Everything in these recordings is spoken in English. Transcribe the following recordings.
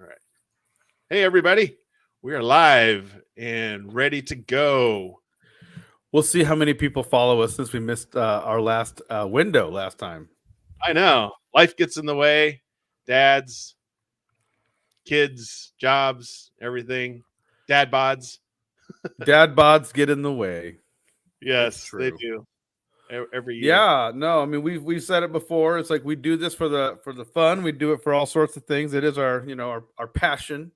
All right. Hey, everybody. We are live and ready to go. We'll see how many people follow us since we missed our last window last time. I know life gets in the way, dads, kids, jobs, everything, dad bods. Dad bods get in the way. It's Yes, they true. do every year. Yeah, no, I mean we've said it before. It's like we do this for the fun. We do it for all sorts of things. It is our our passion.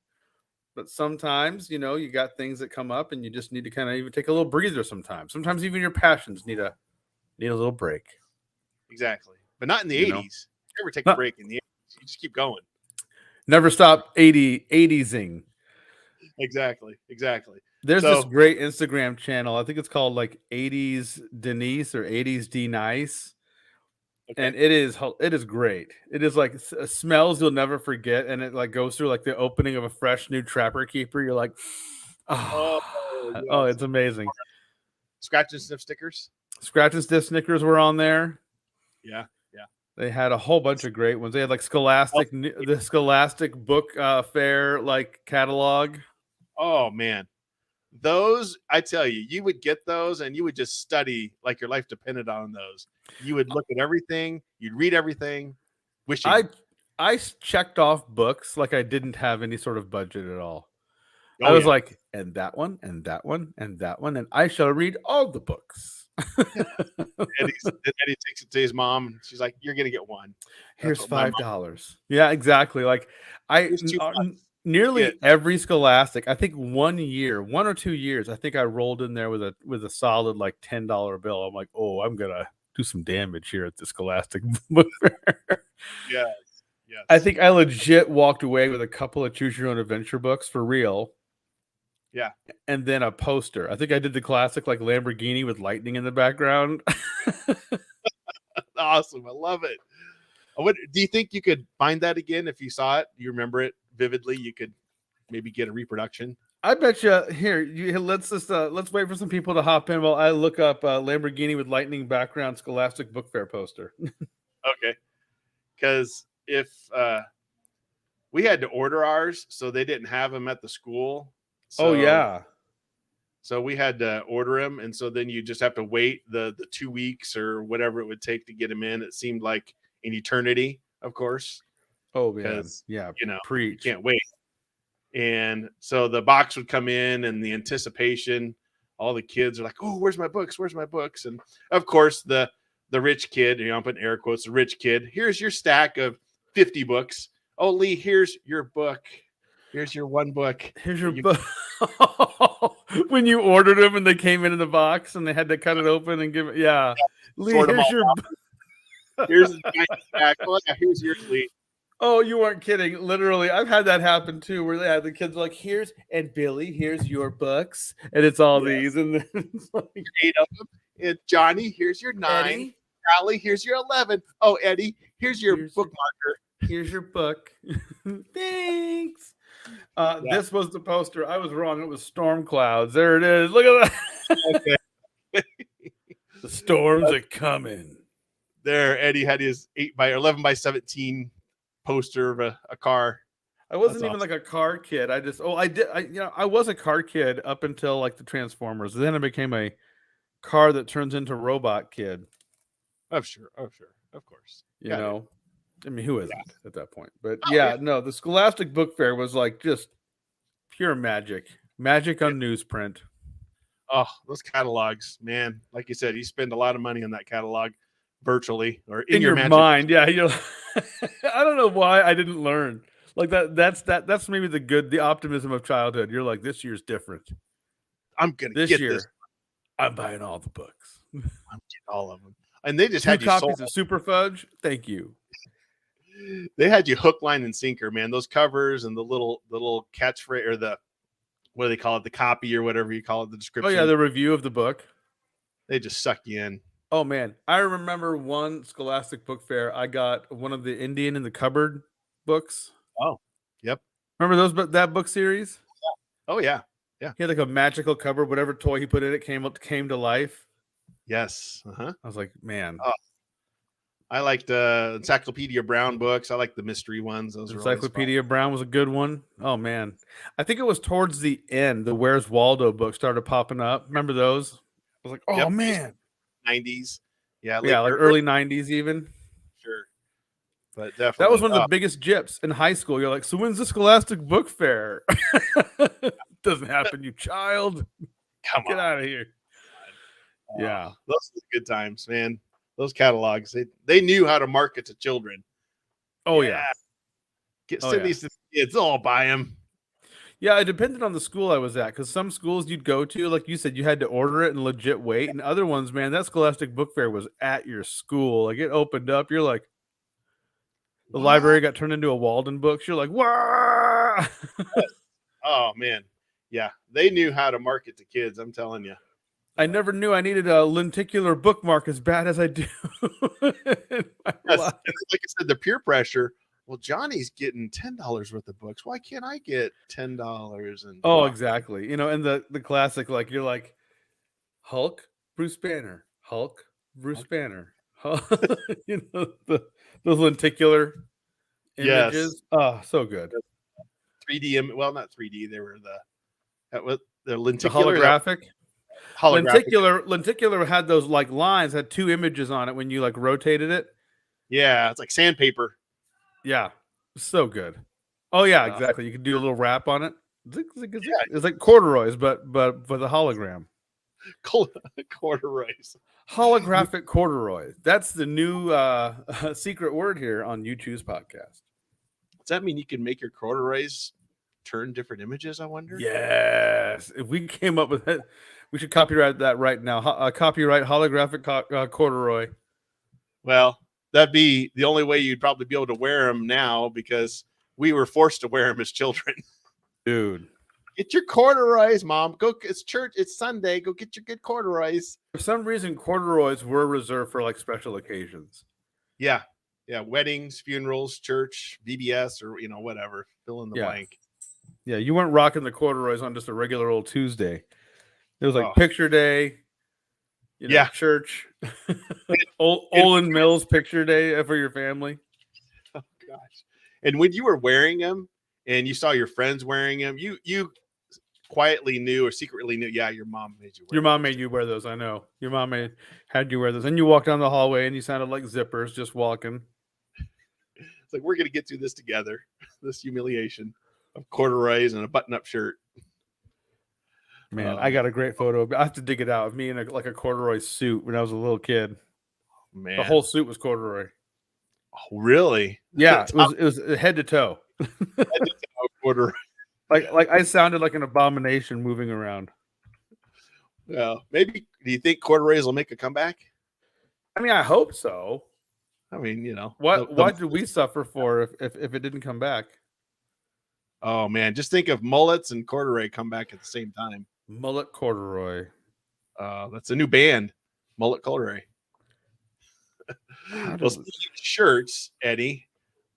But sometimes you got things that come up, and you just need to kind of even take a little breather. Sometimes even your passions need a little break. Exactly. But not in the You know, 80s. Never take a Not, break in the 80s. You just keep going. never stop 80'sing. Exactly. There's this So, great Instagram channel. I think it's called like 80s Denise or 80s D Nice. okay. And it is great. It is like smells you'll never forget, and it like goes through like the opening of a fresh new Trapper Keeper. You're like, oh, Oh, oh, yes. it's amazing. Scratch and sniff stickers. Scratch and Stiff Snickers were on there. Yeah. Yeah. They had a whole bunch of great ones. They had like the Scholastic Book Fair like catalog. Oh, man. Those, I tell you, you would get those and you would just study like your life depended on those. You would look at everything, you'd read everything, I wishing. I checked off books like I didn't have any sort of budget at all. I Oh was yeah. like, and that one, and that one, and that one, and I shall read all the books. Yeah. Eddie takes it to his mom and she's like, you're gonna get one. That's Here's what my mom $5. Yeah, exactly. Like I here's $2 nearly get. every Scholastic. I think 1 or 2 years. I think I rolled in there with a solid like $10 bill. I'm like, oh, I'm gonna do some damage here at the Scholastic book fair. Yes. I Yes. think I legit walked away with a couple of Choose Your Own Adventure books for real, Yeah. and then a poster. I think I did the classic like Lamborghini with lightning in the background. Awesome. I love it. What do you think you could find that again if you saw it? Do you remember it vividly? You could maybe get a reproduction. I bet you here. Let's wait for some people to hop in while I look up Lamborghini with lightning background Scholastic Book Fair poster. Okay. Because if we had to order ours, so they didn't have them at the school. Oh So yeah. so we had to order them, and so then you just have to wait the 2 weeks or whatever it would take to get them in. It seemed like an eternity, of course, Oh man. because Yeah. you Preach. can't wait. And so the box would come in, and the anticipation, all the kids are like, "Oh, where's my books? Where's my books?" And of course, the rich kid, I'm putting air quotes, the rich kid. Here's your stack of 50 books. Oh, Lee, here's your book. Here's your one book Here's that your you book. When you ordered them and they came in the box and they had to cut it open and give it. Yeah. Lee, sort them here's all. your. Here's the giant stack. Oh yeah, here's yours, Lee. Oh, you weren't kidding. Literally, I've had that happen too, where they had the kids like, "Here's and Billy, here's your books," and it's all Yes, these, and then it's like, 8 of them. And Johnny, here's your 9. Eddie, Allie, here's your 11. Oh, Eddie, here's your here's your bookmarker. here's your book. Thanks. Yeah. This was the poster. I was wrong. It was storm clouds. There it is. Look at that. Okay. The storms are coming. There, Eddie had his 8 by 11 by 17 poster of a car. I wasn't That's even awesome. like a car kid. I just I did I was a car kid up until like the Transformers. Then I became a car that turns into robot kid. Oh, sure. Oh, sure. Of course. You Got it. know, I mean, who Yeah. isn't at that point? But Oh, yeah. yeah, no, the Scholastic Book Fair was like just pure magic, magic Yeah. on newsprint. Oh, those catalogs, man. Like you said, you spend a lot of money on that catalog virtually or in In your your imagination. mind, yeah. I don't know why I didn't learn like that. That's maybe the optimism of childhood. You're like, this year's different. I'm going to This get this. year, I'm buying all the books. I'm getting all of them. And they just Two had you sold. copies of Super Fudge. Thank you. They had you hook, line, and sinker, man. Those covers and the little catchphrase or the what do they call it, the copy or whatever you call it, the Oh description. yeah, the review of the book. They just suck you in. Oh man, I remember one Scholastic Book Fair. I got one of the Indian in the Cupboard books. Oh, yep. Remember those that book series? Oh yeah, yeah. He had like a magical cupboard. Whatever toy he put in it came to life. Yes. Uh-huh. I was like, man, Oh, I liked Encyclopedia Brown books. I like the mystery ones. Those are always fun. Encyclopedia Brown was a good one. Oh man, I think it was towards the end. The Where's Waldo book started popping up. Remember those? I was like, oh Yep. man, 90s. Yeah, yeah, like early '90s even. Sure. But definitely. That was one of the biggest gyps in high school. You're like, so when's the Scholastic Book Fair? Doesn't happen, you child. Get out of here. Yeah. Those were good times, man. Those catalogs, they knew how to market to children. Oh, yeah. Send these to the kids. They'll all buy them. Yeah, it depended on the school I was at, because some schools you'd go to, like you said, you had to order it and legit wait. And other ones, man, that Scholastic Book Fair was at your school. Like, it opened up. You're like, the library got turned into a Walden Books. You're like, wow. Oh, man. Yeah, they knew how to market to kids. I'm telling you. I never knew I needed a lenticular bookmark as bad as I do. Yes. Like I said, the peer pressure. Well, Johnny's getting $10 worth of books. Why can't I get $10? And exactly. And the classic, like you're like, Hulk, Bruce Banner, Hulk, Bruce Banner. Those lenticular images. Yes. Oh, so good. 3D. Well, not 3D. They were the lenticular. The holographic. Lenticular had those like lines, had two images on it when you like rotated it. Yeah, it's like sandpaper. Yeah, so good. Oh yeah, exactly. You could do a little wrap on it. It's like corduroys, but for the hologram. Corduroys. Holographic corduroys. That's the new secret word here on Uchoosepodcast. Does that mean you can make your corduroys turn different images, I wonder? Yes. If we came up with it, we should copyright that right now. Copyright holographic corduroy. Well, that'd be the only way you'd probably be able to wear them now, because we were forced to wear them as children. Dude. Get your corduroys, Mom. Go. It's church. It's Sunday. Go get your good corduroys. For some reason, corduroys were reserved for like special occasions. Yeah. Yeah. Weddings, funerals, church, VBS, or whatever. Fill in the blank. Yeah, you weren't rocking the corduroys on just a regular old Tuesday. It was like picture day. Church. Olin Mills picture day for your family. Oh gosh. And when you were wearing them and you saw your friends wearing them, you quietly knew or secretly knew, your mom made you wear Your mom made you wear those. I know. Your mom had you wear those. And you walked down the hallway and you sounded like zippers just walking. It's like, we're going to get through this together. This humiliation of corduroys and a button-up shirt. Man, I got a great photo. I have to dig it out of me in a corduroy suit when I was a little kid. Man, the whole suit was corduroy. Oh, really? Yeah, it was head to toe. Head to toe corduroy. Like I sounded like an abomination moving around. Well, maybe. Do you think corduroys will make a comeback? I mean, I hope so. I mean, what did we suffer for if it didn't come back? Oh man, just think of mullets and corduroy come back at the same time. Mullet corduroy. That's a new band, Mullet Corduroy. Well, shirts, Eddie.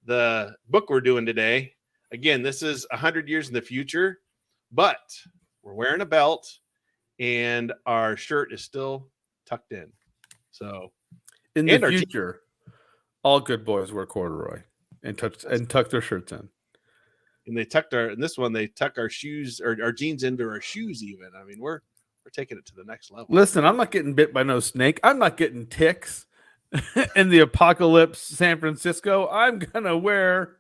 The book we're doing today. Again, this is 100 years in the future, but we're wearing a belt and our shirt is still tucked in. So, in the future, all good boys wear corduroy and tuck their shirts in. And they tuck our shoes or our jeans into our shoes even. I mean, we're taking it to the next level. Listen, I'm not getting bit by no snake. I'm not getting ticks in the apocalypse San Francisco. I'm going to wear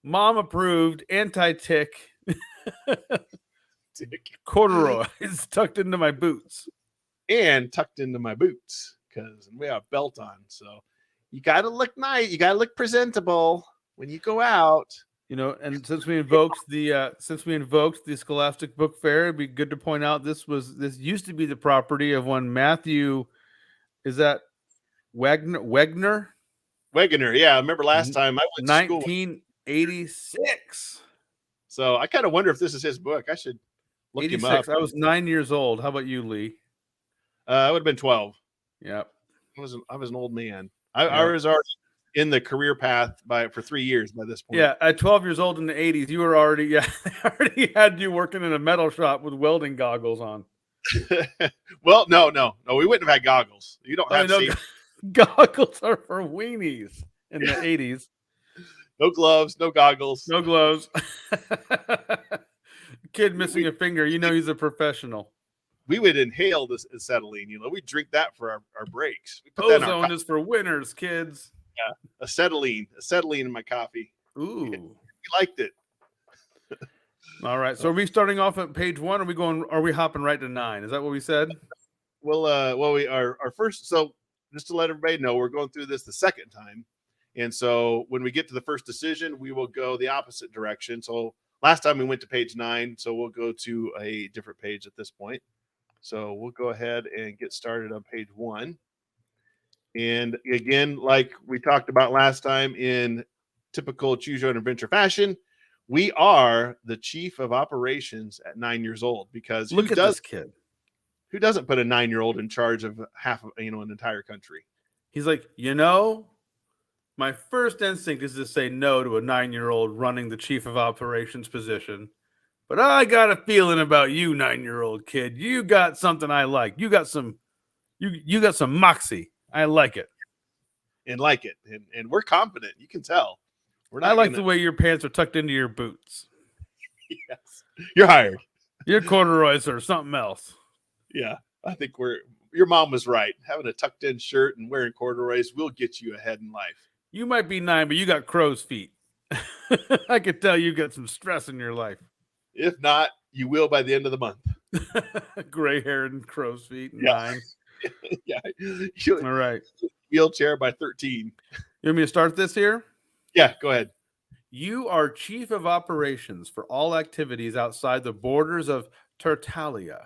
mom approved anti-tick corduroys tucked into my boots. And tucked into my boots because we have a belt on. So you got to look nice. You got to look presentable when you go out. And since we invoked the Scholastic Book Fair, it'd be good to point out this used to be the property of one Matthew. Is that Wegner? Wegener, yeah. I remember last time I went to school. 1986. So I kind of wonder if this is his book. I should look 86. Him up. I was 9 years old. How about you, Lee? I would have been 12. Yep. I was an old man. I was already in the career path for 3 years by this point. Yeah, at 12 years old in the 80s, you were already already had you working in a metal shop with welding goggles on. Well, no, we wouldn't have had goggles. You don't have safety. Goggles are for weenies in the 80s. No gloves, no goggles. No gloves. Kid We, missing we, a finger. You know he's a professional. we would inhale this acetylene. We drink that for our breaks. We put that in our Ozone is for winners, kids. acetylene in my coffee. Ooh. We liked it. All right. So are we starting off at page 1? Are we hopping right to 9? Is that what we said? Well, we our first. So just to let everybody know, we're going through this the second time, and so when we get to the first decision, we will go the opposite direction. So last time we went to page 9, so we'll go to a different page at this point. So we'll go ahead and get started on page 1. And again, like we talked about last time, in typical Choose Your Own Adventure fashion, we are the chief of operations at 9 years old, because Look at this kid. who doesn't put a 9-year-old in charge of half of an entire country? He's like, my first instinct is to say no to a 9-year-old running the chief of operations position. But I got a feeling about you, 9-year-old kid. You got something I like. You got some moxie. I like it. And like it. And we're confident. You can tell. I like the way your pants are tucked into your boots. Yes. You're hired. Your corduroys or something else. Yeah. I think your mom was right. Having a tucked in shirt and wearing corduroys will get you ahead in life. You might be 9, but you got crow's feet. I could tell you got some stress in your life. If not, you will by the end of the month. Gray hair and crow's feet. Yeah. 9. Yeah. All right. Wheelchair by 13. You want me to start this here? Yeah, go ahead. You are chief of operations for all activities outside the borders of Tertalia.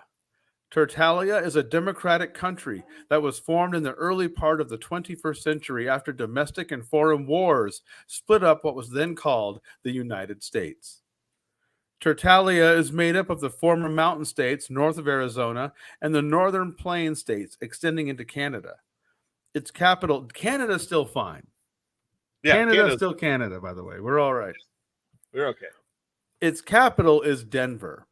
Tertalia is a democratic country that was formed in the early part of the 21st century after domestic and foreign wars split up what was then called the United States. Tertalia is made up of the former mountain states north of Arizona and the northern plain states extending into Canada. Its capital, Canada's still fine. Yeah, Canada's still Canada, by the way. We're all right. We're okay. Its capital is Denver.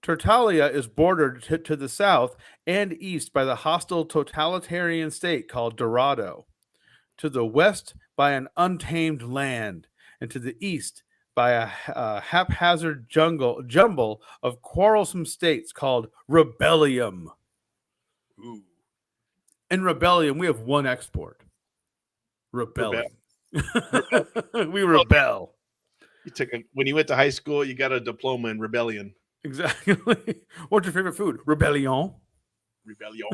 Tertalia is bordered to the south and east by the hostile totalitarian state called Dorado, to the west by an untamed land, and to the east by a haphazard jumble of quarrelsome states called Rebellium. Ooh. In Rebellium, we have one export. Rebelling. We rebel. When you went to high school, you got a diploma in rebellion. Exactly. What's your favorite food? Rebellion. Rebellion.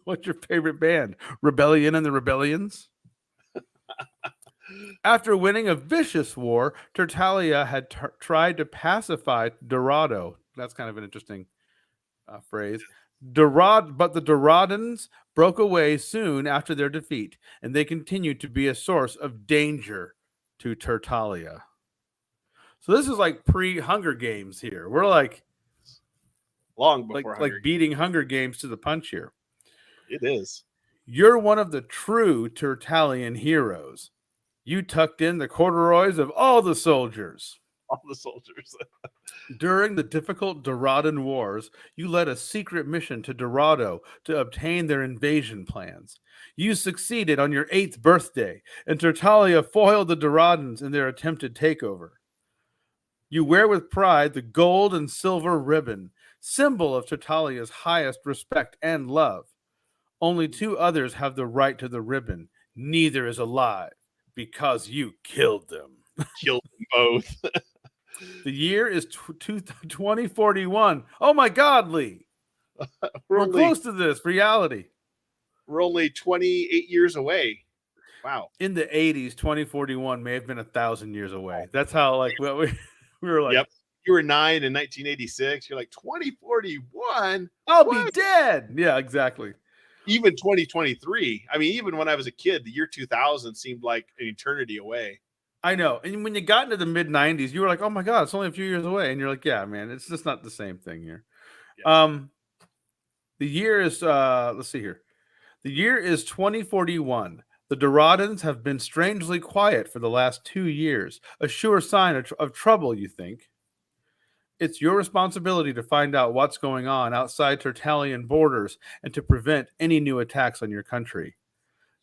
What's your favorite band? Rebellion and the Rebellions. After winning a vicious war, Tertalia had tried to pacify Dorado. That's kind of an interesting phrase. But the Doradans broke away soon after their defeat, and they continued to be a source of danger to Tertalia. So this is like pre-Hunger Games here. We're like long before like beating Hunger Games to the punch here. It is. You're one of the true Tertalian heroes. You tucked in the corduroys of all the soldiers. All the soldiers. During the difficult Doradan Wars, you led a secret mission to Dorado to obtain their invasion plans. You succeeded on your 8th birthday, and Tertalia foiled the Doradans in their attempted takeover. You wear with pride the gold and silver ribbon, symbol of Tertalia's highest respect and love. Only 2 others have the right to the ribbon. Neither is alive, because you killed them. Killed them both. The year is 2041. Oh my God, Lee. We're close to this reality. We're only 28 years away. Wow. In the 80s, 2041 may have been 1,000 years away. That's how we were like. Yep. You were 9 in 1986. You're like 2041. I'll be dead. Yeah, exactly. Even 2023. I mean, even when I was a kid, the year 2000 seemed like an eternity away. I know. And when you got into the mid 90s, you were like, oh my God, it's only a few years away. And you're like, yeah, man, it's just not the same thing here. Yeah. The year is, let's see here. The year is 2041. The Doradans have been strangely quiet for the last 2 years. A sure sign of trouble, you think. It's your responsibility to find out what's going on outside Tertalian borders and to prevent any new attacks on your country.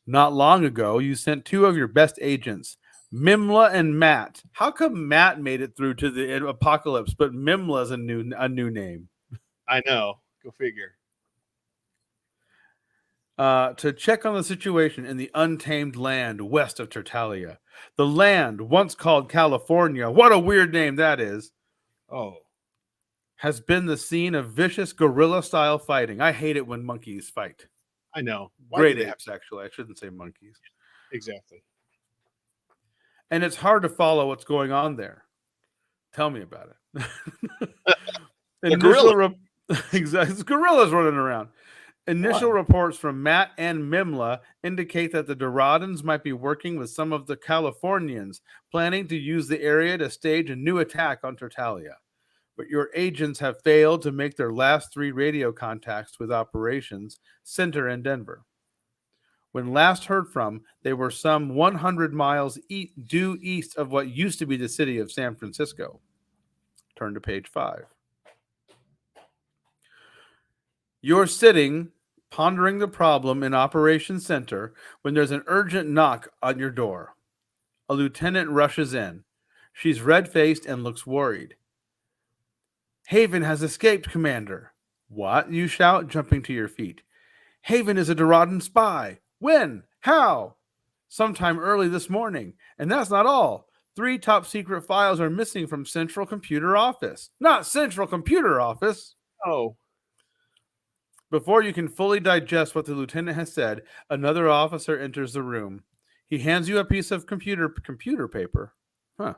Not long ago, you sent two of your best agents, Mimla and Matt. How come Matt made it through to the apocalypse, but Mimla's a new name? I know. Go figure. To check on the situation in the untamed land west of Tertalia. The land, once called California, what a weird name that is, Oh, has been the scene of vicious guerrilla-style fighting. I hate it when monkeys fight. I know. Why do Great they have apes, actually. I shouldn't say monkeys. exactly? And it's hard to follow what's going on there. Tell me about it. The gorilla. Exactly. It's gorillas running around. Initial Why? reports from Matt and Mimla indicate that the Doradans might be working with some of the Californians, planning to use the area to stage a new attack on Tertalia. But your agents have failed to make their last 3 radio contacts with operations center in Denver. When last heard from, they were some 100 miles due east of what used to be the city of San Francisco. Turn to page 5. You're sitting, pondering the problem in Operations Center when there's an urgent knock on your door. A lieutenant rushes in. She's red-faced and looks worried. Haven has escaped, Commander. What? You shout, jumping to your feet. Haven is a Doradan spy. When? How? Sometime early this morning. And that's not all. 3 top secret files are missing from Central Computer Office. Not Central Computer Office. Oh, Before you can fully digest what the lieutenant has said, another officer enters the room. He hands you a piece of computer paper. Huh.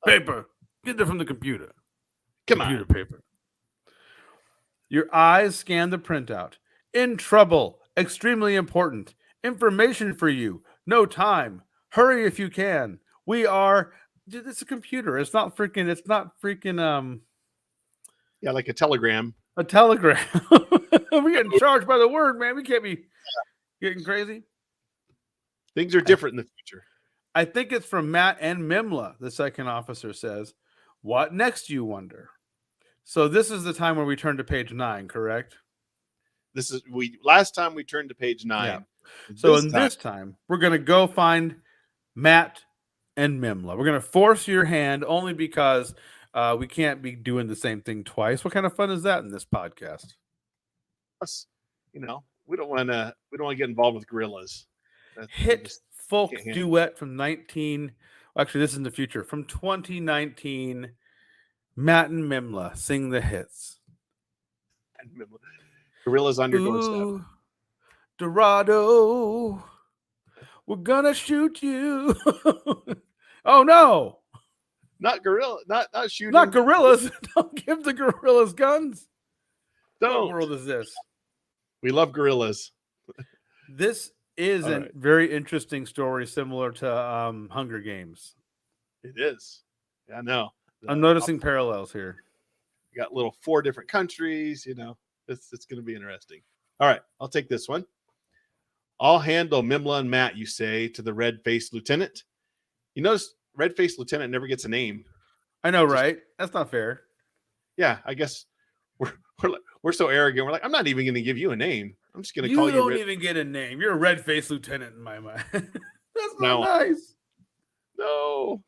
Paper. Get it from the computer. come Computer on. paper. Your eyes scan the printout. In trouble. Extremely important. Information for you. No time. Hurry if you can. We are. It's a computer. It's not freaking. Yeah, like a telegram. A telegram. We're getting charged by the word, man. We can't be getting crazy. Things are different in the future. I think it's from Matt and Mimla, the second officer says. What next, you wonder? So this is the time where we turn to page 9, correct? This is last time we turned to page 9. Yeah. So this time, we're going to go find Matt and Mimla. We're going to force your hand only because we can't be doing the same thing twice. What kind of fun is that in this podcast? us, we don't want to get involved with gorillas. Hit folk duet from actually this is in the future, from 2019. Matt and Mimla sing the hits. Gorillas on your doorstep. Dorado, we're gonna shoot you. Oh no, not shooting, not gorillas. Don't give the gorillas guns. Don't. What world is this? We love gorillas. This is a very interesting story, similar to Hunger Games. It is. Yeah, I know. I'm noticing parallels here. You got little 4 different countries. It's going to be interesting. All right, I'll take this one. I'll handle Mimla and Matt, you say to the red-faced lieutenant. You notice red-faced lieutenant never gets a name. I know, right? That's not fair. Yeah, I guess we're so arrogant. We're like, I'm not even going to give you a name. I'm just going to call you. You don't even get a name. You're a red-faced lieutenant in my mind. That's not nice. No.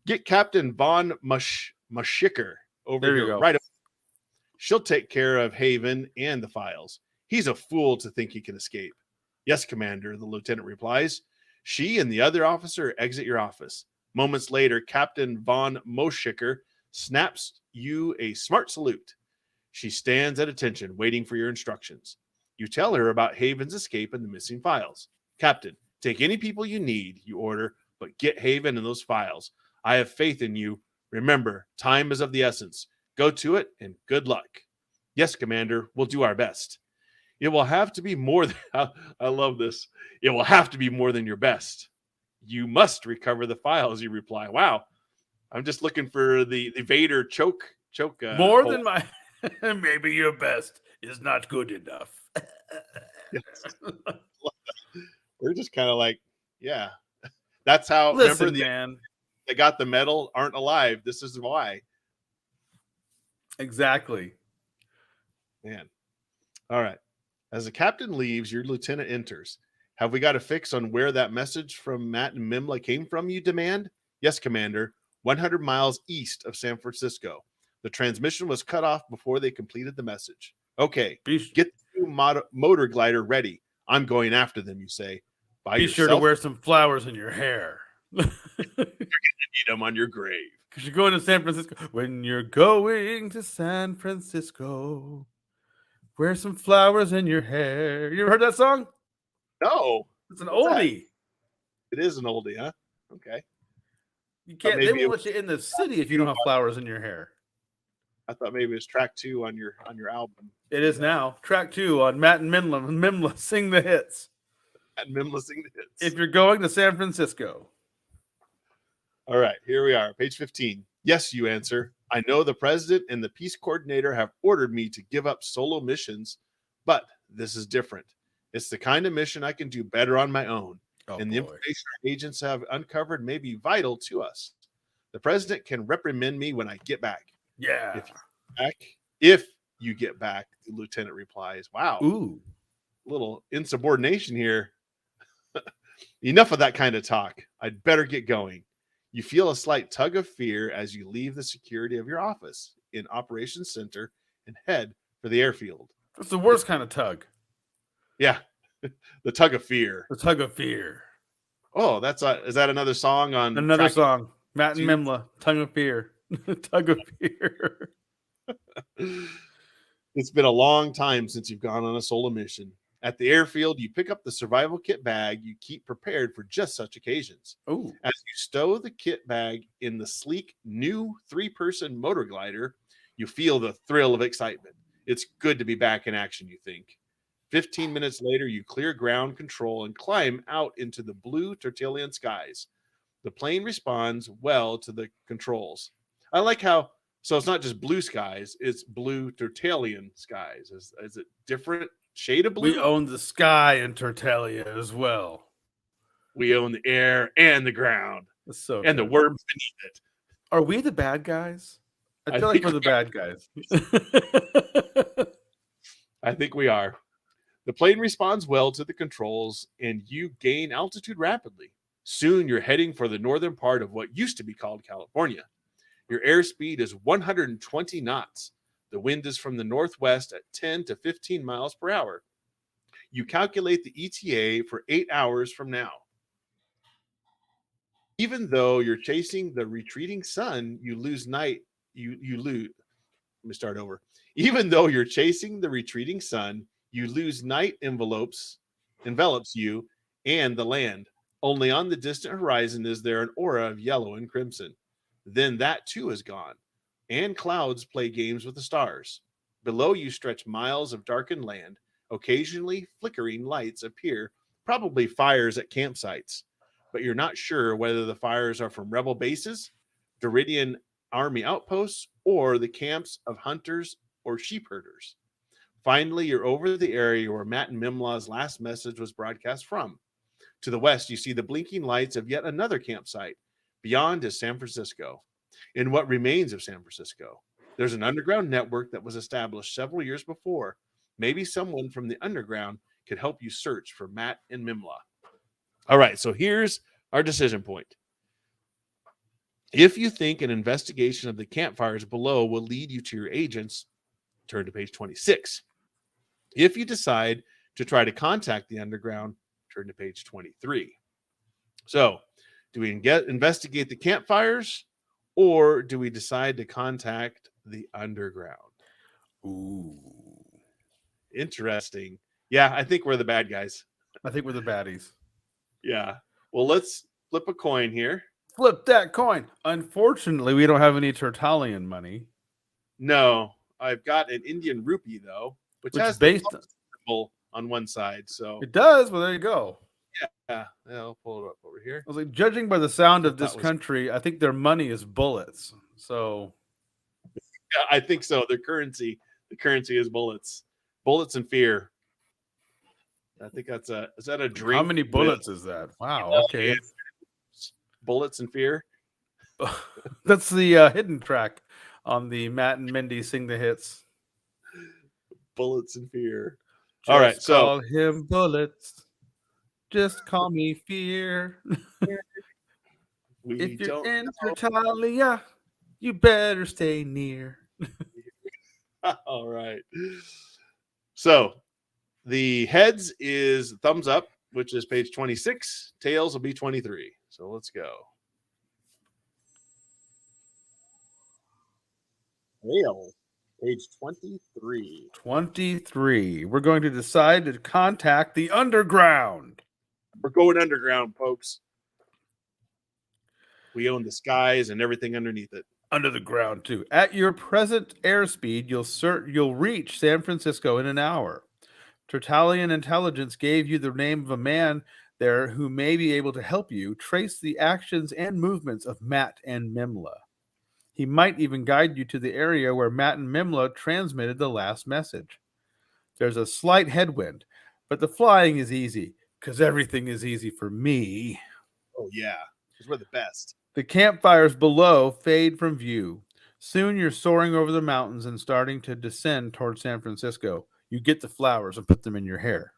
Get Captain Von Muschiker over there here. You go. Right. She'll take care of Haven and the files. He's a fool to think he can escape. Yes, Commander, the lieutenant replies. She and the other officer exit your office. Moments later, Captain Von Muschiker snaps you a smart salute. She stands at attention, waiting for your instructions. You tell her about Haven's escape and the missing files. Captain, take any people you need, you order, but get Haven and those files. I have faith in you. Remember, time is of the essence. Go to it and good luck. Yes, Commander, we'll do our best. It will have to be more than, I love this. It will have to be more than your best. You must recover the files, you reply. Wow. I'm just looking for the Vader choke. More than my, maybe your best is not good enough. Yes. We're just kind of like, yeah. That's how, listen, remember, man. They got the medal, aren't alive. This is why. Exactly. Man. All right. As the captain leaves, your lieutenant enters. Have we got a fix on where that message from Matt and Mimla came from, you demand? Yes, Commander. 100 miles east of San Francisco. The transmission was cut off before they completed the message. Okay, get the new motor glider ready. I'm going after them, you say. By Be yourself? sure to wear some flowers in your hair. You're going to need them on your grave. Because you're going to San Francisco. When you're going to San Francisco, wear some flowers in your hair. You ever heard that song? No. It's an oldie. It is an oldie, huh? Okay. You can't. They won't let you in the city if you don't have flowers in your hair. I thought maybe it was track 2 on your album. It is now track 2 on Matt and Mimla Sing the Hits. Matt and Mimla Sing the Hits. If you're going to San Francisco. All right, here we are, page 15. Yes, you answer. I know the president and the peace coordinator have ordered me to give up solo missions, but this is different. It's the kind of mission I can do better on my own. And the information our agents have uncovered may be vital to us. The president can reprimand me when I get back. Yeah. If you get back, the lieutenant replies. Wow. Ooh. Little insubordination here. Enough of that kind of talk. I'd better get going. You feel a slight tug of fear as you leave the security of your office in Operations Center and head for the airfield. That's the worst kind of tug. Yeah. The tug of fear. The tug of fear. Oh, is that another song on another song? Matt and Mimla, Tongue of Fear. Tug of Fear. It's been a long time since you've gone on a solo mission. At the airfield, you pick up the survival kit bag you keep prepared for just such occasions. Ooh. As you stow the kit bag in the sleek new 3-person motor glider, you feel the thrill of excitement. It's good to be back in action, you think. 15 minutes later, you clear ground control and climb out into the blue Tertullian skies. The plane responds well to the controls. I like how, so it's not just blue skies, it's blue Tertullian skies. Is it different shade of blue? We own the sky in Tertalia as well. We own the air and the ground. And the worms beneath it. Are we the bad guys? I feel like we're the bad guys. I think we are. The plane responds well to the controls, and you gain altitude rapidly. Soon, you're heading for the northern part of what used to be called California. Your airspeed is 120 knots. The wind is from the northwest at 10 to 15 miles per hour. You calculate the ETA for 8 hours from now. Even though you're chasing the retreating sun, you lose night. You lose. Let me start over. Even though you're chasing the retreating sun, you lose night envelops you and the land. Only on the distant horizon is there an aura of yellow and crimson. Then that too is gone, and clouds play games with the stars. Below you stretch miles of darkened land. Occasionally, flickering lights appear, probably fires at campsites. But you're not sure whether the fires are from rebel bases, Doridian army outposts, or the camps of hunters or sheep herders. Finally, you're over the area where Matt and Mimla's last message was broadcast from. To the west, you see the blinking lights of yet another campsite. Beyond is San Francisco. In what remains of San Francisco, there's an underground network that was established several years before. Maybe someone from the underground could help you search for Matt and Mimla. All right, so here's our decision point. If you think an investigation of the campfires below will lead you to your agents, turn to page 26. If you decide to try to contact the underground, turn to page 23. So, do we investigate the campfires, or do we decide to contact the underground? Ooh. Interesting. Yeah, I think we're the bad guys. I think we're the baddies. Yeah. Well, let's flip a coin here. Flip that coin. Unfortunately, we don't have any Tertullian money. No, I've got an Indian rupee, though, which has based on one side. So it does. Well, there you go. Yeah, I'll pull it up over here. I was like, judging by the sound of this country, I think their money is bullets. So yeah, I think so. The currency is bullets and fear. I think is that a drink? How many bullets is that? Wow. Okay. Bullets and fear. That's the hidden track on the Matt and Mindy Sing the Hits. Bullets and fear. Just all right. So call him bullets. Just call me Fear. We If you're don't in Tertalia, you better stay near. know. All right. So the heads is thumbs up, which is page 26. Tails will be 23. So let's go. Tails, page 23. 23. We're going to decide to contact the underground. We're going underground, folks. We own the skies and everything underneath it. Under the ground, too. At your present airspeed, you'll reach San Francisco in an hour. Tertalian intelligence gave you the name of a man there who may be able to help you trace the actions and movements of Matt and Mimla. He might even guide you to the area where Matt and Mimla transmitted the last message. There's a slight headwind, but the flying is easy, because everything is easy for me. Oh, yeah, because we're the best. The campfires below fade from view. Soon you're soaring over the mountains and starting to descend toward San Francisco. You get the flowers and put them in your hair.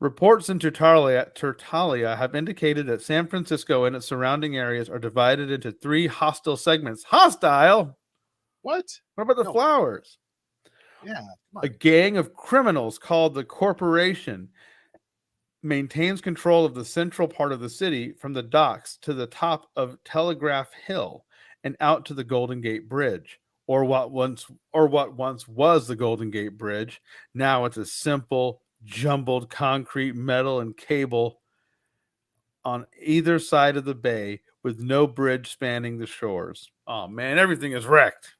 Reports in Tertalia have indicated that San Francisco and its surrounding areas are divided into 3 hostile segments. Hostile? What? What about the No. flowers? Yeah. Come on. A gang of criminals called the Corporation maintains control of the central part of the city from the docks to the top of Telegraph Hill and out to the Golden Gate Bridge, or what once was the Golden Gate Bridge. Now it's a simple jumbled concrete, metal, and cable on either side of the bay with no bridge spanning the shores. Oh man, everything is wrecked.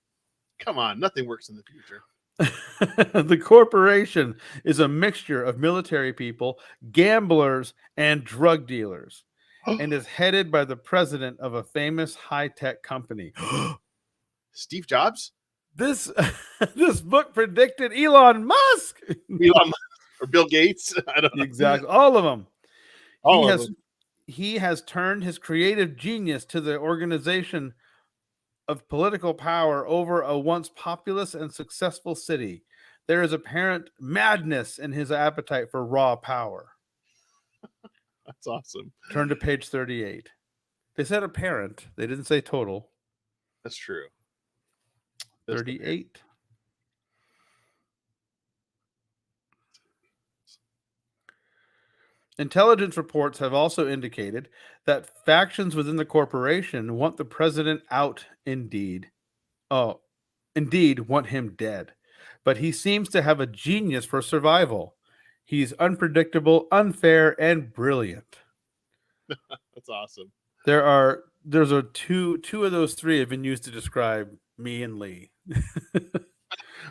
Come on. Nothing works in the future. The corporation is a mixture of military people, gamblers, and drug dealers, and is headed by the president of a famous high-tech company. Steve Jobs? This this book predicted Elon Musk. Elon Musk or Bill Gates? I don't know. Exactly, all of them. All of them. He has turned his creative genius to the organization of political power over a once populous and successful city. There is apparent madness in his appetite for raw power. That's awesome. Turn to page 38. They said apparent. They didn't say total. That's true. 38. Intelligence reports have also indicated that factions within the corporation want the president out indeed. Oh, indeed want him dead. But he seems to have a genius for survival. He's unpredictable, unfair, and brilliant. That's awesome. There's two of those 3 have been used to describe me and Lee.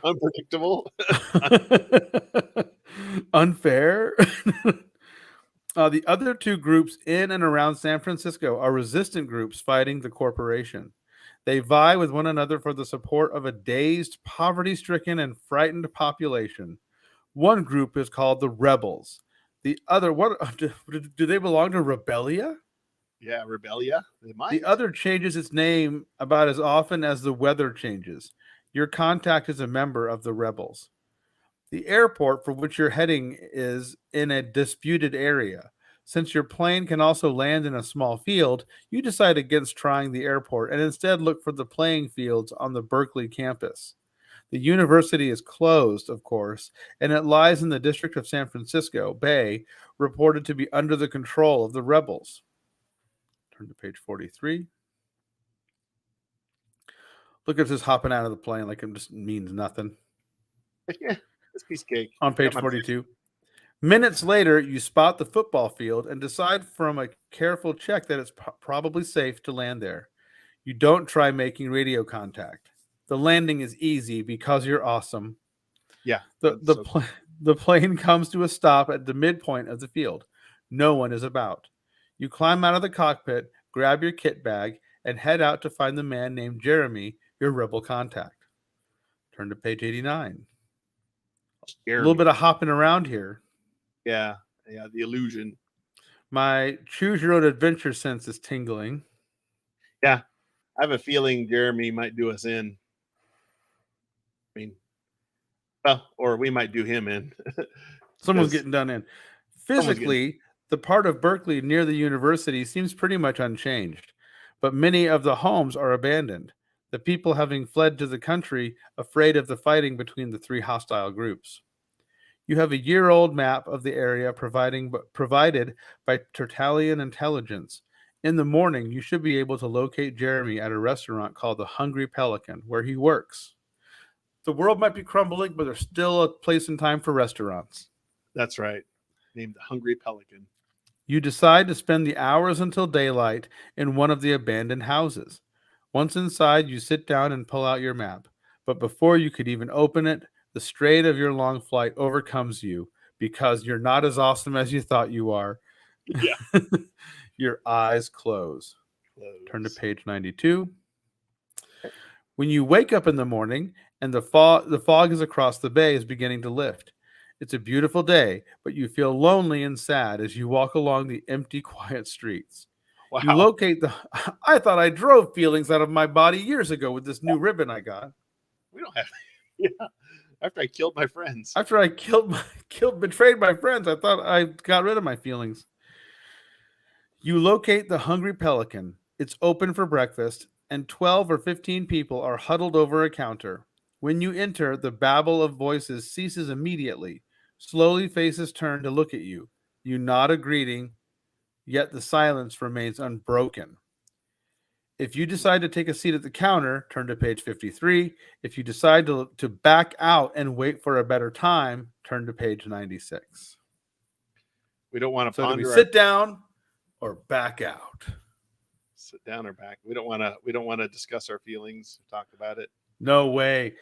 Unpredictable. Unfair. The other 2 groups in and around San Francisco are resistant groups fighting the corporation. They vie with one another for the support of a dazed, poverty-stricken, and frightened population. One group is called the Rebels. The other, what do they belong to Rebellia? Yeah, Rebellia. They might. The other changes its name about as often as the weather changes. Your contact is a member of the Rebels. The airport for which you're heading is in a disputed area. Since your plane can also land in a small field, you decide against trying the airport and instead look for the playing fields on the Berkeley campus. The university is closed, of course, and it lies in the district of San Francisco Bay, reported to be under the control of the rebels. Turn to page 43. Look at this hopping out of the plane like it just means nothing. Yeah, this piece of cake. On page 42. Minutes later, you spot the football field and decide from a careful check that it's probably safe to land there. You don't try making radio contact. The landing is easy because you're awesome. Yeah. The plane comes to a stop at the midpoint of the field. No one is about. You climb out of the cockpit, grab your kit bag, and head out to find the man named Jeremy, your rebel contact. Turn to page 89. Jeremy. A little bit of hopping around here. Yeah, the illusion. My choose your own adventure sense is tingling. Yeah, I have a feeling Jeremy might do us in. I mean, well, or we might do him in. Someone's getting done in. Someone's getting Physically, the part of Berkeley near the university seems pretty much unchanged, but many of the homes are abandoned, the people having fled to the country afraid of the fighting between the three hostile groups. You have a year-old map of the area provided by Tertullian Intelligence. In the morning, you should be able to locate Jeremy at a restaurant called the Hungry Pelican, where he works. The world might be crumbling, but there's still a place and time for restaurants. That's right. Named the Hungry Pelican. You decide to spend the hours until daylight in one of the abandoned houses. Once inside, you sit down and pull out your map. But before you could even open it, the strain of your long flight overcomes you because you're not as awesome as you thought you are. Yeah. Your eyes close. Turn to page 92. When you wake up in the morning and the fog is across the bay is beginning to lift. It's a beautiful day, but you feel lonely and sad as you walk along the empty, quiet streets. Wow. You locate the I thought I drove feelings out of my body years ago with this new ribbon I got. We don't have yeah. After I killed my friends. After I betrayed my friends, I thought I got rid of my feelings. You locate the Hungry Pelican. It's open for breakfast, and 12 or 15 people are huddled over a counter. When you enter, the babble of voices ceases immediately. Slowly, faces turn to look at you. You nod a greeting, yet the silence remains unbroken. If you decide to take a seat at the counter, turn to page 53. If you decide to back out and wait for a better time, turn to page 96. We don't want to So do ponder we sit down or back out? Sit down or back. We don't want to discuss our feelings, talk about it. No way.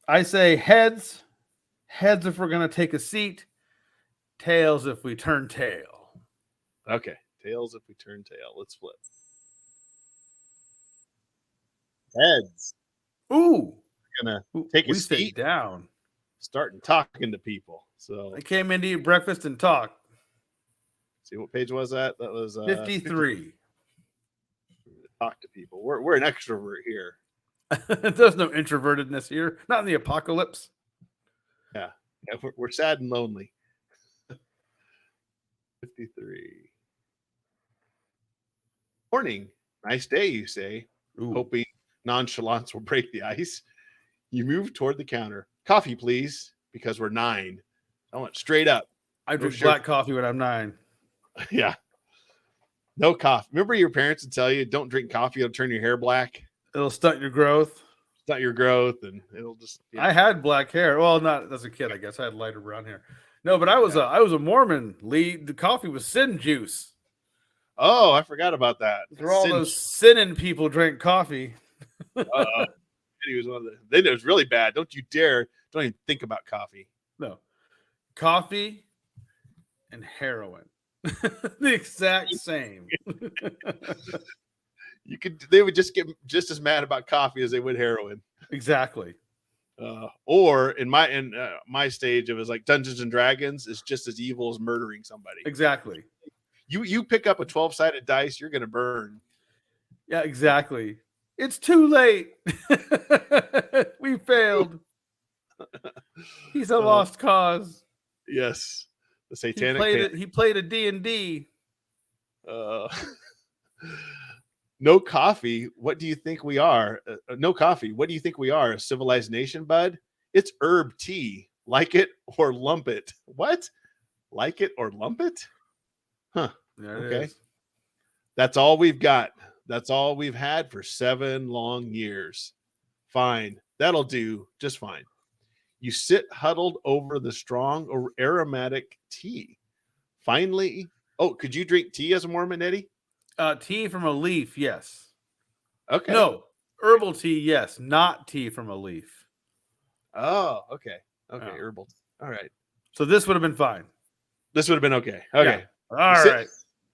I say heads. Heads if we're going to take a seat. Tails if we turn tail. Okay. Tails if we turn tail. Let's flip. Heads. Ooh. We're gonna take a we seat. Sit down. Starting talking to people. So I came in to eat breakfast and talk. See what page was that? That was 53. Talk to people. We're an extrovert here. There's no introvertedness here. Not in the apocalypse. Yeah, we're sad and lonely. 53. Morning. Nice day, you say. Ooh. Hoping nonchalance will break the ice. You move toward the counter. Coffee, please, because we're 9. I want straight up. I drink black coffee when I'm 9. Yeah. No coffee. Remember your parents would tell you, don't drink coffee, it'll turn your hair black. It'll stunt your growth. Stunt your growth, and it'll just... Yeah. I had black hair. Well, not as a kid, I guess. I had lighter brown hair. No, but I was a Mormon. Lee, the coffee was sin juice. Oh, I forgot about that. For all those sinning people drank coffee. He was one of the... Then it was really bad. Don't you dare. Don't even think about coffee. No. Coffee and heroin. The exact same. They would just get just as mad about coffee as they would heroin. Exactly. Or in my stage, it was like Dungeons and Dragons is just as evil as murdering somebody. Exactly. You pick up a 12-sided dice, you're gonna burn. Yeah, exactly. It's too late. We failed. He's a lost cause. Yes. The satanic he played a D&D. No coffee. What do you think we are? No coffee. What do you think we are? A civilized nation, bud? It's herb tea. Like it or lump it. What? Like it or lump it? Huh. Okay. That's all we've got. That's all we've had for 7 long years. Fine. That'll do just fine. You sit huddled over the strong or aromatic tea. Finally, could you drink tea as a Mormon, Eddie? Tea from a leaf, yes. Okay. No, herbal tea, yes. Not tea from a leaf. Oh, okay. Okay, herbal. All right. So this would have been fine. This would have been okay. Okay. Yeah. All right.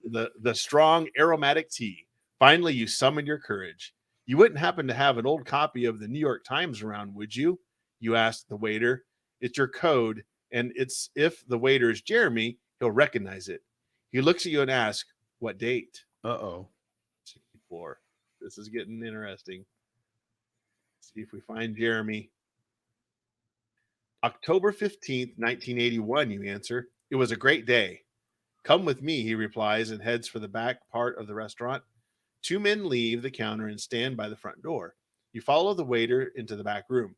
The strong aromatic tea. Finally, you summon your courage. You wouldn't happen to have an old copy of the New York Times around, would you? You asked the waiter. It's your code, and it's if the waiter is Jeremy, he'll recognize it. He looks at you and asks, what date? 64. This is getting interesting. Let's see if we find Jeremy. October 15th, 1981, you answer. It was a great day. Come with me, he replies, and heads for the back part of the restaurant. Two men leave the counter and stand by the front door. You follow the waiter into the back room.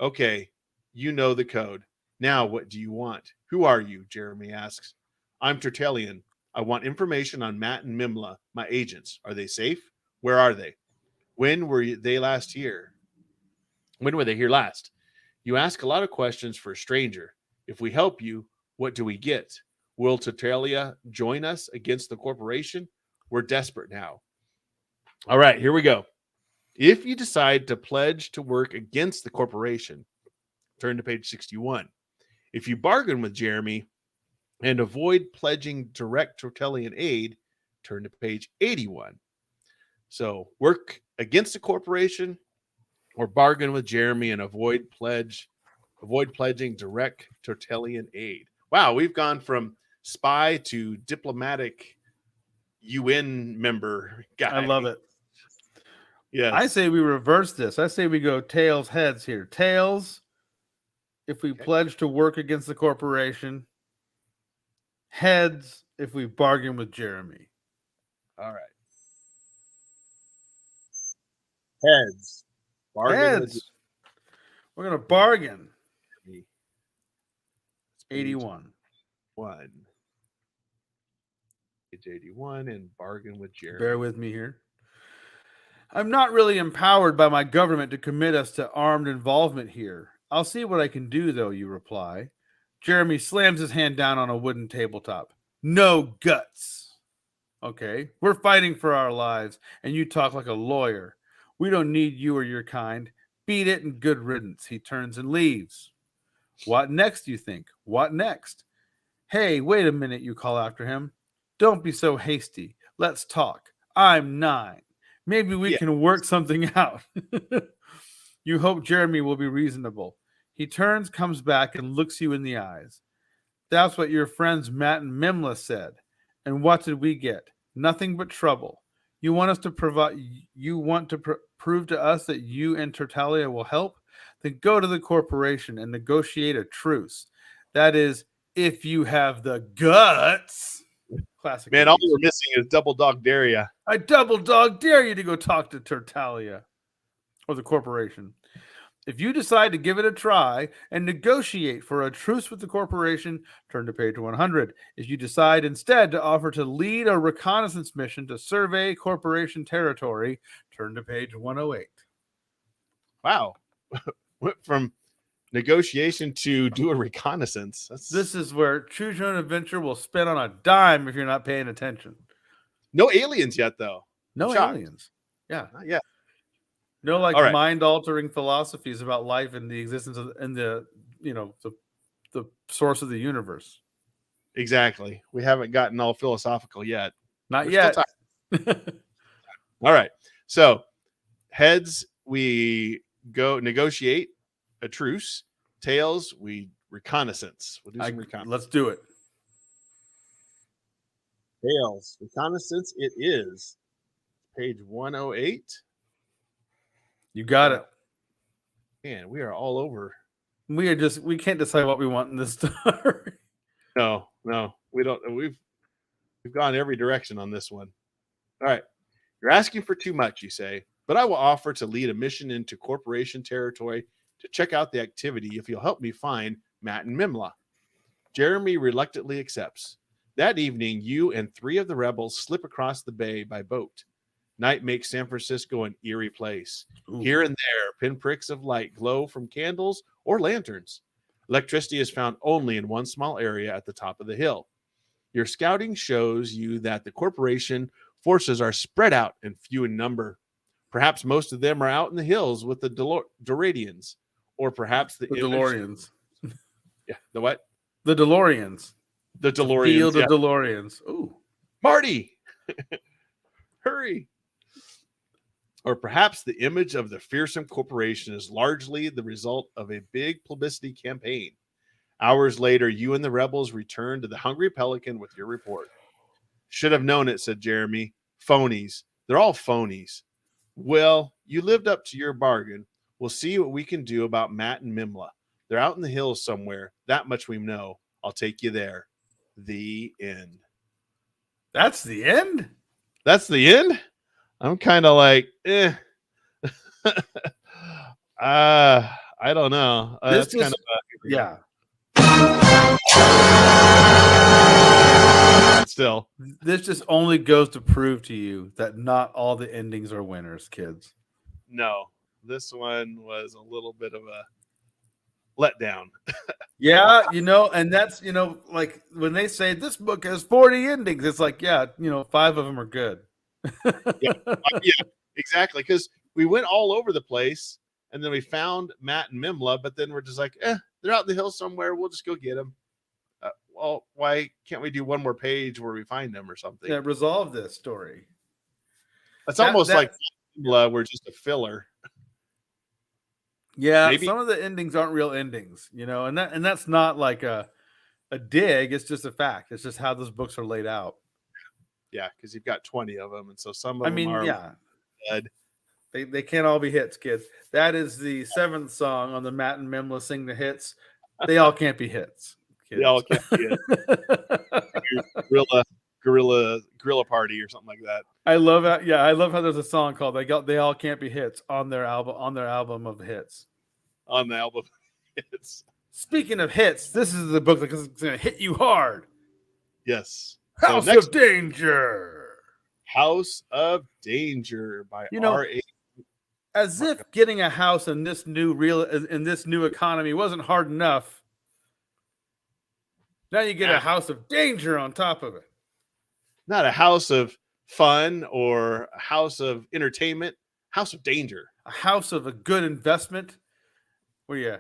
Okay, you know the code. Now, what do you want? Who are you? Jeremy asks. I'm Tertullian. I want information on Matt and Mimla, my agents. Are they safe? Where are they? When were they last here? When were they here last? You ask a lot of questions for a stranger. If we help you, what do we get? Will Tertalia join us against the corporation? We're desperate now. All right, here we go. If you decide to pledge to work against the corporation, turn to page 61. If you bargain with Jeremy and avoid pledging direct Tertullian aid, turn to page 81. So work against the corporation or bargain with Jeremy and avoid pledging direct Tertullian aid. Wow, we've gone from spy to diplomatic UN member guy. I love it. Yes. I say we reverse this. I say we go tails, heads here. Tails, if we pledge to work against the corporation. Heads, if we bargain with Jeremy. All right. Heads. Bargain heads. We're going to bargain. 81. Page 81 and bargain with Jeremy. Bear with me here. I'm not really empowered by my government to commit us to armed involvement here. I'll see what I can do, though, you reply. Jeremy slams his hand down on a wooden tabletop. No guts. Okay, we're fighting for our lives, and you talk like a lawyer. We don't need you or your kind. Beat it and good riddance. He turns and leaves. What next, you think? What next? Hey, wait a minute, you call after him. Don't be so hasty. Let's talk. I'm 9. Maybe we can work something out. You hope Jeremy will be reasonable. He turns, comes back, and looks you in the eyes. That's what your friends Matt and Mimla said. And what did we get? Nothing but trouble. You want us to provide. You want to prove to us that you and Tertalia will help? Then go to the corporation and negotiate a truce. That is, if you have the guts. Classic. Man, all we're missing is double dog dare you. I double dog dare you to go talk to Tertalia or the corporation. If you decide to give it a try and negotiate for a truce with the corporation, turn to page 100. If you decide instead to offer to lead a reconnaissance mission to survey corporation territory, turn to page 108. Wow. Went from negotiation to do a reconnaissance. This is where Choose Your Own Adventure will spin on a dime if you're not paying attention. No aliens yet, though. No aliens. Yeah. Not yet. No, mind-altering philosophies about life and the existence of and the source of the universe. Exactly. We haven't gotten all philosophical yet. Not yet. All right. So heads, we go negotiate a truce. Tails, we reconnaissance. We'll do some reconnaissance. Let's do it. Tails, reconnaissance. It is page 108. You got it. Man, we are all over. We can't decide what we want in this story. No, we don't. We've gone every direction on this one. All right. You're asking for too much, you say, but I will offer to lead a mission into corporation territory to check out the activity if you'll help me find Matt and Mimla. Jeremy reluctantly accepts. That evening, you and 3 of the rebels slip across the bay by boat. Night makes San Francisco an eerie place. Ooh. Here and there, pinpricks of light glow from candles or lanterns. Electricity is found only in one small area at the top of the hill. Your scouting shows you that the corporation forces are spread out and few in number. Perhaps most of them are out in the hills with the Doradians, or perhaps the DeLoreans. Yeah, the what? The DeLoreans. The DeLoreans. The field of DeLoreans. Ooh, Marty, hurry. Or perhaps the image of the fearsome corporation is largely the result of a big publicity campaign. Hours later, you and the rebels return to the Hungry Pelican with your report. Should have known it, said Jeremy. Phonies. They're all phonies. Well, you lived up to your bargain. We'll see what we can do about Matt and Mimla. They're out in the hills somewhere. That much we know. I'll take you there. The end. That's the end? That's the end? I'm kind of like, I don't know. This That's kind just, yeah. of still. This just only goes to prove to you that not all the endings are winners, kids. No, this one was a little bit of a letdown. Yeah, and that's, like when they say this book has 40 endings, it's like, yeah, 5 of them are good. Yeah, yeah, exactly. Because we went all over the place, and then we found Matt and Mimla, but then we're just like, they're out in the hills somewhere. We'll just go get them. Well, why can't we do one more page where we find them or something? Yeah, resolve this story. It's almost like Mimla were just a filler. Yeah, Maybe. some of the endings aren't real endings, and that's not like a dig. It's just a fact. It's just how those books are laid out. Yeah, because you've got 20 of them, and so some of them are dead. They can't all be hits, kids. That is the 7th song on the Matt and Mimla Sing the Hits. They all can't be hits. Kids. They all can't be hits. Gorilla Party or something like that. I love how there's a song called They All Can't Be Hits on their album of hits. On the album hits. Speaking of hits, this is the book that's going to hit you hard. Yes. House of Danger. House of Danger by R.A. As if getting a house in this new economy wasn't hard enough. Now you get a House of Danger on top of it. Not a house of fun or a house of entertainment. House of Danger. A house of a good investment where you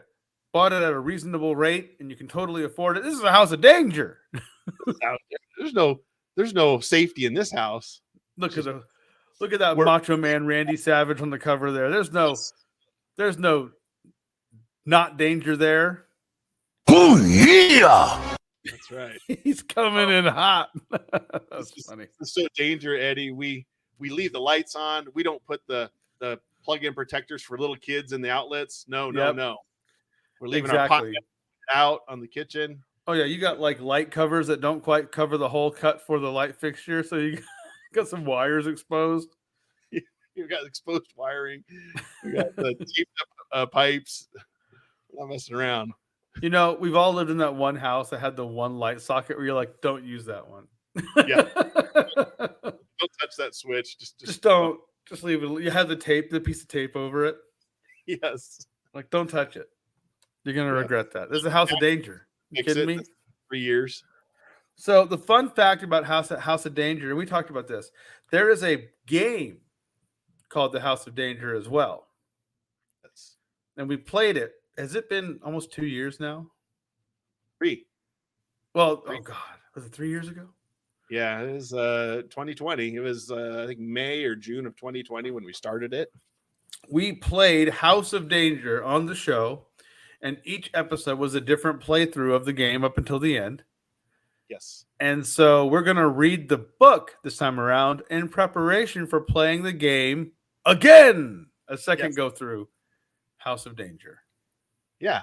bought it at a reasonable rate and you can totally afford it. This is a house of danger. There's no safety in this house. Look at that Macho Man Randy Savage on the cover there. There's no not danger there. Oh yeah. That's right. He's coming in hot. That's funny. So danger, Eddie. We leave the lights on. We don't put the plug-in protectors for little kids in the outlets. No. We're leaving our pocket out on the kitchen. Oh yeah, you got like light covers that don't quite cover the whole cut for the light fixture, so you got some wires exposed. You've got exposed wiring. You got the taped up pipes. We're not messing around. We've all lived in that one house that had the one light socket where you're like, don't use that one. Yeah. Don't touch that switch. Just don't. Just leave it. You have the piece of tape over it. Yes. Like, don't touch it. You're going to regret that. This is a house of danger. You kidding me? 3 years. So the fun fact about House of Danger, and we talked about this, there is a game called the House of Danger as well. Yes. And we played it. Has it been almost 2 years now? 3. Well, oh God. Was it 3 years ago? Yeah, it was 2020. It was, I think, May or June of 2020 when we started it. We played House of Danger on the show, and each episode was a different playthrough of the game up until the end. Yes. And so we're going to read the book this time around in preparation for playing the game again. A second go through House of Danger. Yeah.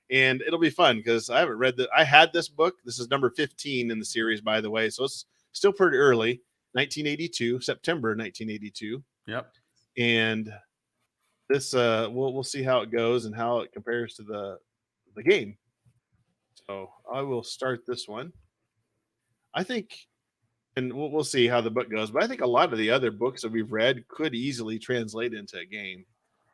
And it'll be fun because I haven't read that. I had this book. This is number 15 in the series, by the way. So it's still pretty early. 1982, September 1982. Yep. And this we'll see how it goes and how it compares to the game. So I will start this one. I think, and we'll see how the book goes, but I think a lot of the other books that we've read could easily translate into a game,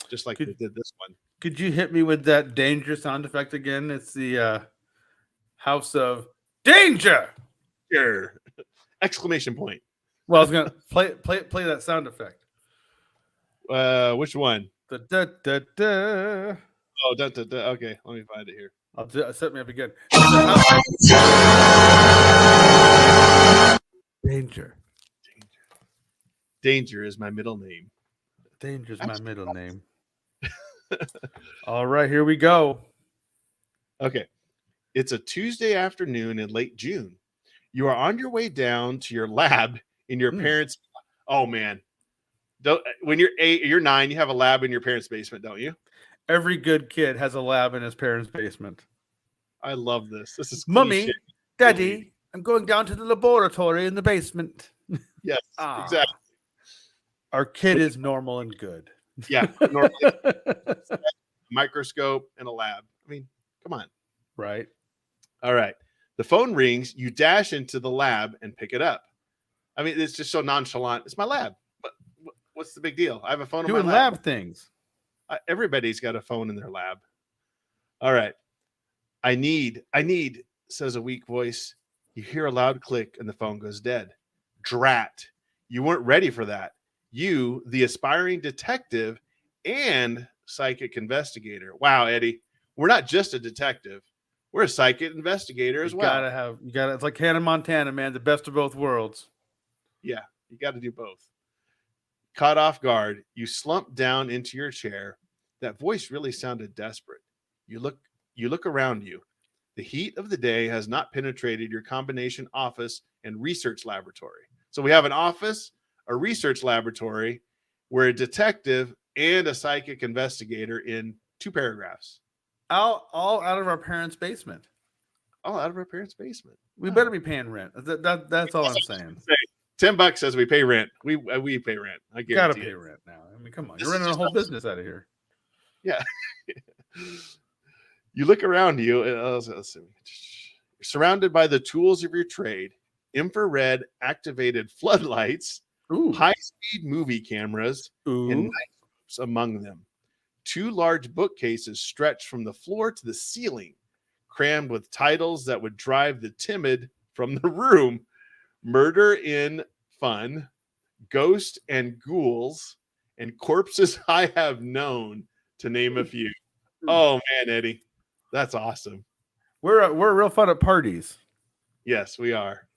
just like they did this one. Could you hit me with that danger sound effect again? It's the House of Danger. Sure. Exclamation point. Well, I was gonna play that sound effect. Which one? Da, da, da, da. Oh, da, da, da. Okay, let me find it here. Set me up again. Danger. Danger is my middle name. Danger is my middle name. All right, here we go. Okay. It's a Tuesday afternoon in late June. You are on your way down to your lab in your parents' Oh man. When you're 8 or you're 9, you have a lab in your parents' basement, don't you? Every good kid has a lab in his parents' basement. I love this. This is Mummy, Daddy, I'm going down to the laboratory in the basement. Yes, Ah. exactly. Our kid is normal and good. Yeah, normally microscope and a lab. I mean, come on. Right. All right. The phone rings. You dash into the lab and pick it up. I mean, it's just so nonchalant. It's my lab. What's the big deal? I have a phone in Doing my lab. lab things. Everybody's got a phone in their lab. All right. I need, says a weak voice. You hear a loud click and the phone goes dead. Drat. You weren't ready for that. You, the aspiring detective and psychic investigator. Wow, Eddie. We're not just a detective. We're a psychic investigator as well. You gotta, it's like Hannah Montana, man, the best of both worlds. Yeah, you got to do both. Caught off guard, you slump down into your chair. That voice really sounded desperate. You look around you. The heat of the day has not penetrated your combination office and research laboratory. So we have an office, a research laboratory, we're a detective and a psychic investigator in 2 paragraphs. All out of our parents' basement. All out of our parents' basement. We better be paying rent. That's all I'm saying. $10 says we pay rent. We pay rent. I guarantee Gotta pay it. rent now. I mean, come on, you're running a whole business out of here. Yeah. You look around you. Let's see. You're surrounded by the tools of your trade: infrared activated floodlights, high-speed movie cameras, and night ropes among them. 2 large bookcases stretch from the floor to the ceiling, crammed with titles that would drive the timid from the room. Murder in Fun, Ghost and Ghouls, and Corpses I Have Known, to name a few. Oh man, Eddie, that's awesome. We're real fun at parties. Yes, we are.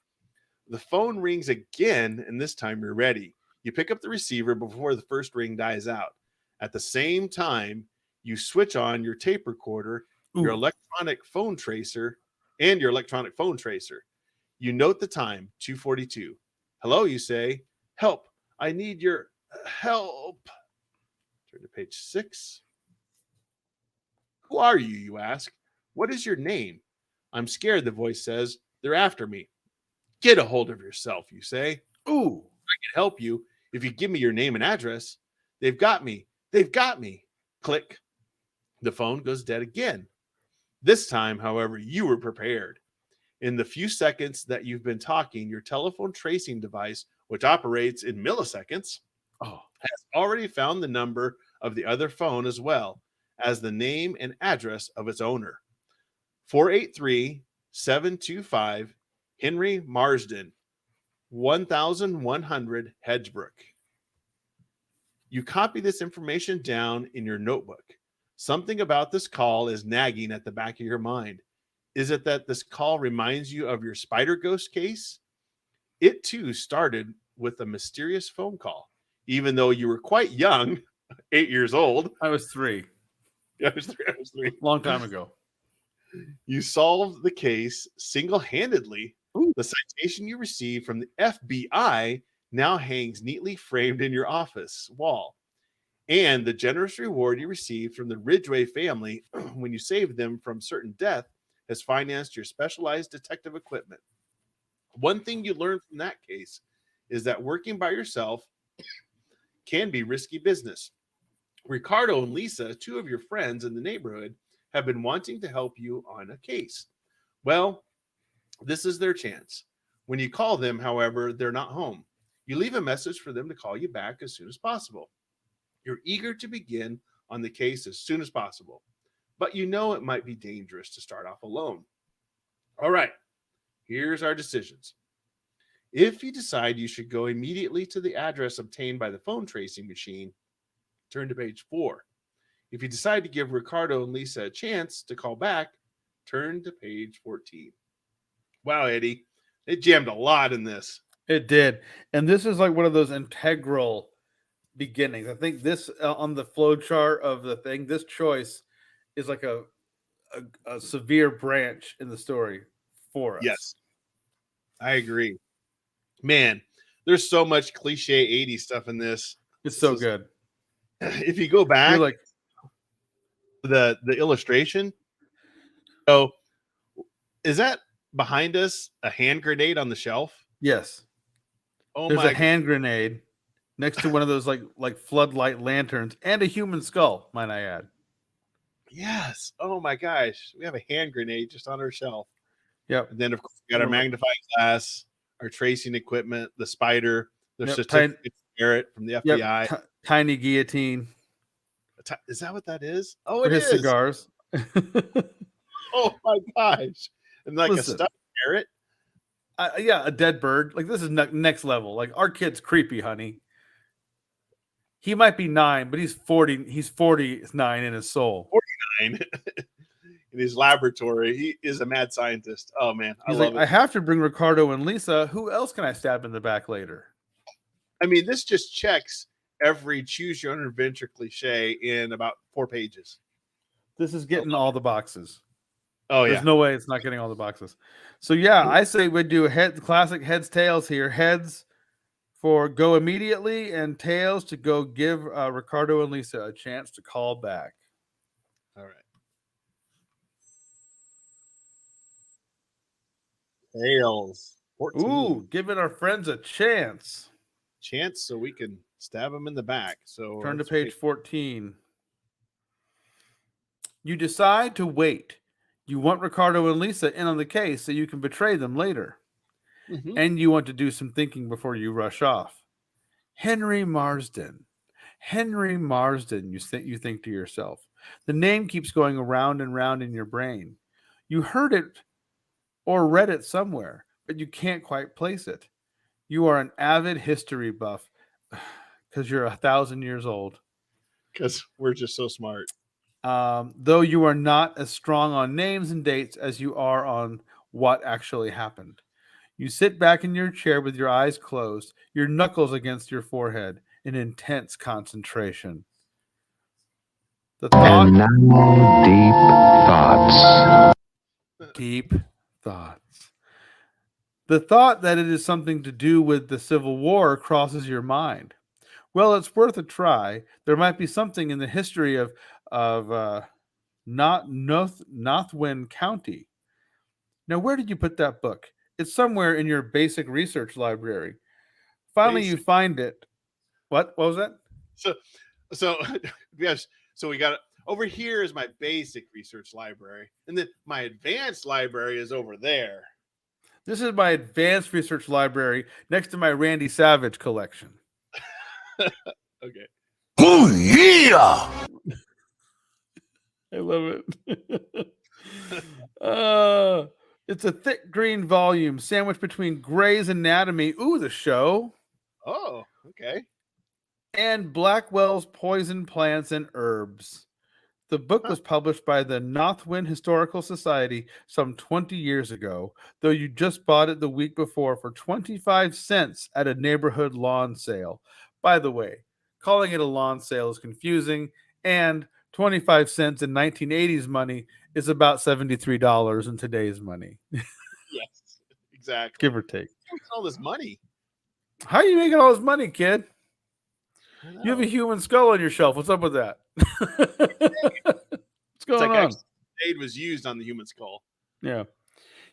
The phone rings again, and this time you're ready. You pick up the receiver before the first ring dies out. At the same time, you switch on your tape recorder, your electronic phone tracer, and your electronic phone tracer. You note the time, 2:42. Hello, you say. Help. I need your help. Turn to page 6. Who are you, you ask. What is your name? I'm scared, the voice says. They're after me. Get a hold of yourself, you say. Ooh, I can help you if you give me your name and address. They've got me. They've got me. Click. The phone goes dead again. This time, however, you were prepared. In the few seconds that you've been talking, your telephone tracing device, which operates in milliseconds, has already found the number of the other phone as well as the name and address of its owner. 483-725 Henry Marsden, 1100 Hedgebrook. You copy this information down in your notebook. Something about this call is nagging at the back of your mind. Is it that this call reminds you of your spider ghost case? It too started with a mysterious phone call, even though you were quite young, 8 years old. I was 3. Yeah, I was 3. Long time ago. You solved the case single-handedly. The citation you received from the FBI now hangs neatly framed in your office wall. And the generous reward you received from the Ridgway family when you saved them from certain death has financed your specialized detective equipment. One thing you learned from that case is that working by yourself can be risky business. Ricardo and Lisa, 2 of your friends in the neighborhood, have been wanting to help you on a case. Well, this is their chance. When you call them, however, they're not home. You leave a message for them to call you back as soon as possible. You're eager to begin on the case as soon as possible, but you know it might be dangerous to start off alone. All right, here's our decisions. If you decide you should go immediately to the address obtained by the phone tracing machine, turn to page 4. If you decide to give Ricardo and Lisa a chance to call back, turn to page 14. Wow, Eddie, it jammed a lot in this. It did. And this is like one of those integral beginnings. I think this on the flow chart of the thing, this choice is like a severe branch in the story for us. Yes, I agree. Man, there's so much cliche 80s stuff in this. It's so good. If you go back, You're like the illustration. So is that behind us a hand grenade on the shelf? Yes. Oh There's my a hand grenade next to one of those like floodlight lanterns and a human skull, might I add. Yes. Oh my gosh. We have a hand grenade just on our shelf. Yep. And then of course we got our magnifying glass, our tracing equipment, the spider, the certificate merit from the FBI. Tiny guillotine. Is that what that is? Oh, For it his is. cigars. Oh my gosh. And like Listen, a stuffed parrot. Yeah, a dead bird. Like this is next level. Like our kid's creepy, honey. He might be 9, but he's 40. He's 49 in his soul. 49 in his laboratory. He is a mad scientist. Oh man, I He's love like, it. I have to bring Ricardo and Lisa. Who else can I stab in the back later? I mean, this just checks every choose your own adventure cliche in about 4 pages. This is getting all the boxes. Oh yeah. There's no way it's not getting all the boxes. So yeah, I say we do classic heads tails here. Heads for go immediately, and tails to go give Ricardo and Lisa a chance to call back. All right. Tails. 14. Ooh, giving our friends a chance. Chance so we can stab them in the back. So turn to page 14. You decide to wait. You want Ricardo and Lisa in on the case so you can betray them later. Mm-hmm. And you want to do some thinking before you rush off. Henry Marsden. Henry Marsden, you think to yourself. The name keeps going around and round in your brain. You heard it or read it somewhere, but you can't quite place it. You are an avid history buff because you're 1,000 years old. Because we're just so smart. Though you are not as strong on names and dates as you are on what actually happened. You sit back in your chair with your eyes closed, your knuckles against your forehead, in intense concentration. And now, deep thoughts. Deep thoughts. The thought that it is something to do with the Civil War crosses your mind. Well, it's worth a try. There might be something in the history of Nothwin County. Now, where did you put that book? It's somewhere in your basic research library. Finally, you find it. What was that? So yes. So we got it. Over here is my basic research library, and then my advanced library is over there. This is my advanced research library next to my Randy Savage collection. Okay. Oh yeah! I love it. It's a thick green volume sandwiched between Gray's Anatomy, the show. Oh, okay. And Blackwell's Poison Plants and Herbs. The book was published by the Nothwin Historical Society some 20 years ago, though you just bought it the week before for 25 cents at a neighborhood lawn sale. By the way, calling it a lawn sale is confusing, and 25 cents in 1980s money is about $73 in today's money. Yes, exactly. Give or take. All this money. How are you making all this money, kid? You have a human skull on your shelf. What's up with that? What's going on? Aid was used on the human skull. Yeah.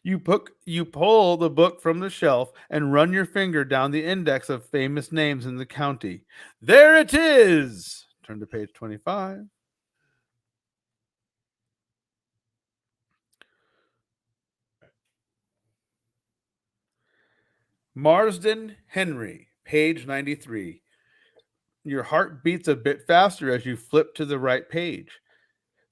You pull the book from the shelf and run your finger down the index of famous names in the county. There it is. Turn to page 25. Marsden Henry, page 93. Your heart beats a bit faster as you flip to the right page.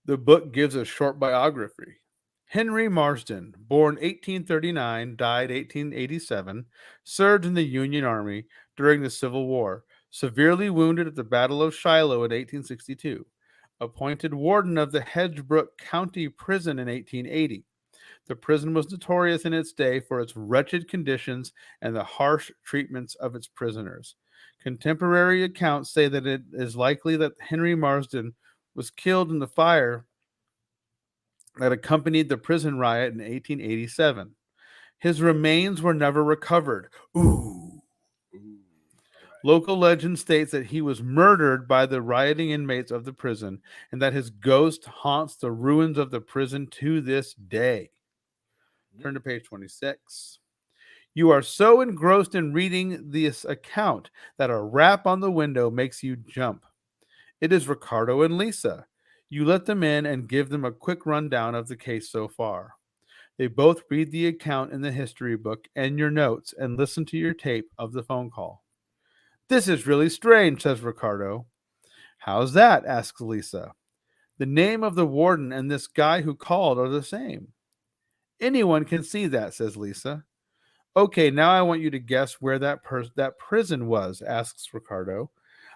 The book gives a short biography. Henry Marsden, born 1839, died 1887, served in the Union Army during the Civil War, severely wounded at the Battle of Shiloh in 1862, appointed warden of the Hedgebrook County Prison in 1880. The prison was notorious in its day for its wretched conditions and the harsh treatments of its prisoners. Contemporary accounts say that it is likely that Henry Marsden was killed in the fire that accompanied the prison riot in 1887. His remains were never recovered. Ooh. Local legend states that he was murdered by the rioting inmates of the prison and that his ghost haunts the ruins of the prison to this day. Turn to page 26. You are so engrossed in reading this account that a rap on the window makes you jump. It is Ricardo and Lisa. You let them in and give them a quick rundown of the case so far. They both read the account in the history book and your notes and listen to your tape of the phone call. This is really strange, says Ricardo. How's that? Asks Lisa. The name of the warden and this guy who called are the same. Anyone can see that, says Lisa. Okay, now I want you to guess where that prison was, asks Ricardo.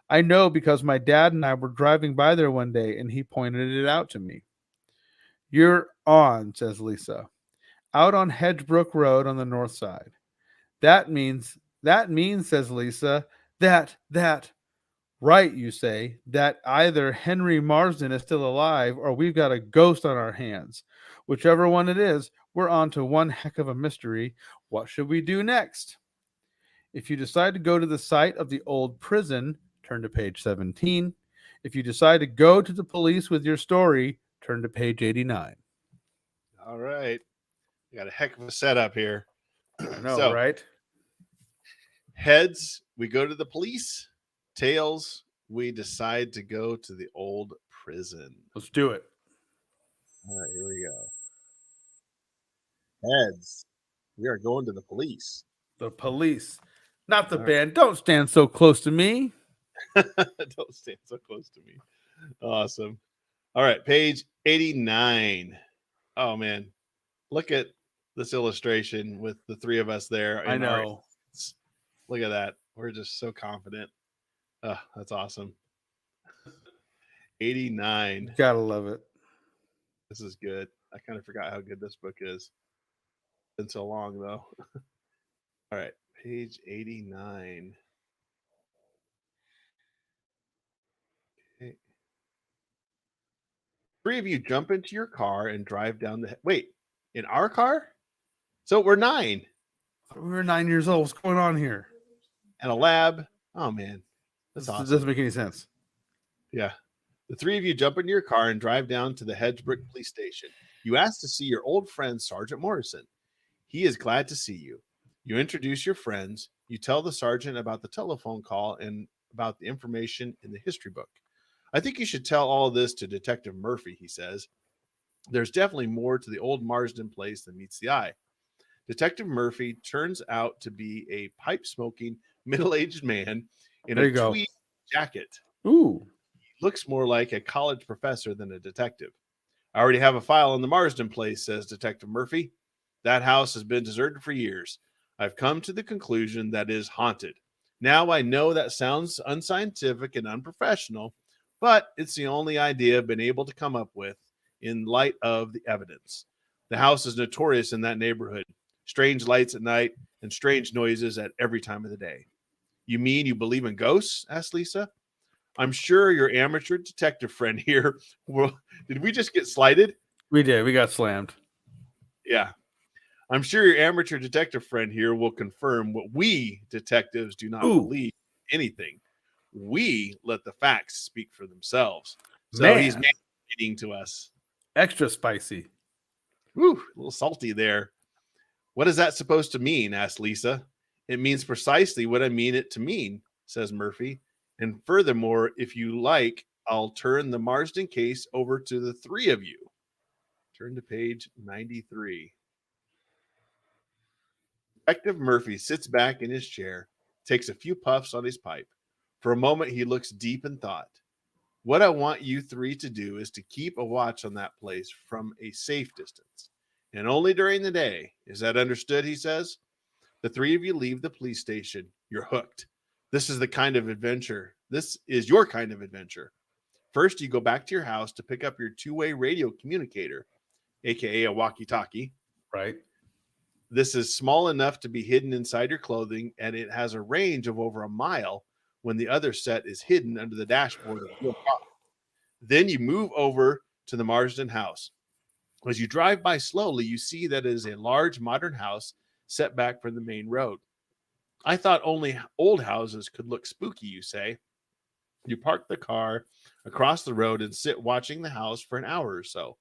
I know because my dad and I were driving by there one day and he pointed it out to me. You're on, says Lisa. Out on Hedgebrook Road on the north side. That means, says Lisa, that, right, you say, that either Henry Marsden is still alive or we've got a ghost on our hands. Whichever one it is, we're on to one heck of a mystery. What should we do next? If you decide to go to the site of the old prison, turn to page 17. If you decide to go to the police with your story, turn to page 89. All right. We got a heck of a setup here. I know, So, right? heads, we go to the police. Tails, we decide to go to the old prison. Let's do it. All right, here we go. Heads, we are going to the police. The police, not the All right. band. Don't stand so close to me. Don't stand so close to me. Awesome. All right, page 89. Oh, man. Look at this illustration with the three of us there. I in our- know. Look at that. We're just so confident. Oh, that's awesome. 89. Gotta love it. This is good. I kind of forgot how good this book is. Been so long, though. All right, page 89. Okay. Three of you jump into your car and drive down the. Wait, in our car? So we're 9 We were 9 years old. What's going on here? and a lab. Oh man, that's This awesome. doesn't make any sense. Yeah. The three of you jump into your car and drive down to the Hedgebrook police station. You ask to see your old friend, Sergeant Morrison. He is glad to see you. You introduce your friends. You tell the sergeant about the telephone call and about the information in the history book. I think you should tell all this to Detective Murphy, he says. There's definitely more to the old Marsden place than meets the eye. Detective Murphy turns out to be a pipe-smoking, middle-aged man in There a you go. tweed jacket. Ooh. Looks more like a college professor than a detective. I already have a file on the Marsden place, says Detective Murphy. That house has been deserted for years. I've come to the conclusion that it is haunted. Now I know that sounds unscientific and unprofessional, but it's the only idea I've been able to come up with in light of the evidence. The house is notorious in that neighborhood. Strange lights at night and strange noises at every time of the day. You mean you believe in ghosts? Asked Lisa. I'm sure your amateur detective friend here did we just get slighted? We did. We got slammed. Yeah. I'm sure your amateur detective friend here will confirm what we detectives do not believe anything. We let the facts speak for themselves. So he's mansplaining to us. Extra spicy. Whew, a little salty there. What is that supposed to mean? Asked Lisa. It means precisely what I mean it to mean, says Murphy. And furthermore, if you like, I'll turn the Marsden case over to the three of you. Turn to page 93. Detective Murphy sits back in his chair, takes a few puffs on his pipe. For a moment, he looks deep in thought. What I want you three to do is to keep a watch on that place from a safe distance, and only during the day. Is that understood? He says. The three of you leave the police station. You're hooked. This is the kind of adventure. This is your kind of adventure. First, you go back to your house to pick up your two-way radio communicator, aka a walkie-talkie. Right. This is small enough to be hidden inside your clothing, and it has a range of over a mile when the other set is hidden under the dashboard of your car. Then you move over to the Marsden house. As you drive by slowly, you see that it is a large modern house set back from the main road. I thought only old houses could look spooky, you say. You park the car across the road and sit watching the house for an hour or so.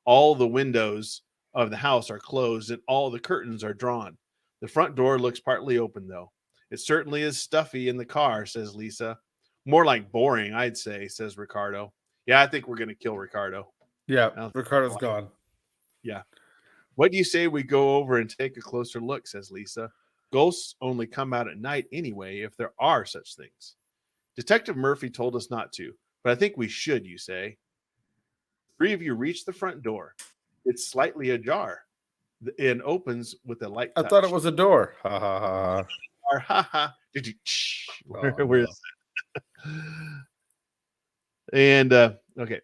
All the windows of the house are closed and all the curtains are drawn. The front door looks partly open, though. It certainly is stuffy in the car, says Lisa. More like boring, I'd say, says Ricardo. Yeah, I think we're going to kill Ricardo. Yeah, I don't think- Ricardo's gone. Yeah. What do you say we go over and take a closer look, says Lisa. Ghosts only come out at night anyway, if there are such things. Detective Murphy told us not to, but I think we should, you say. Three of you reach the front door. It's slightly ajar and opens with a light I touch. thought it was a door. Ha ha ha. Or, ha ha. Did you? Oh, Where no. is it? And okay.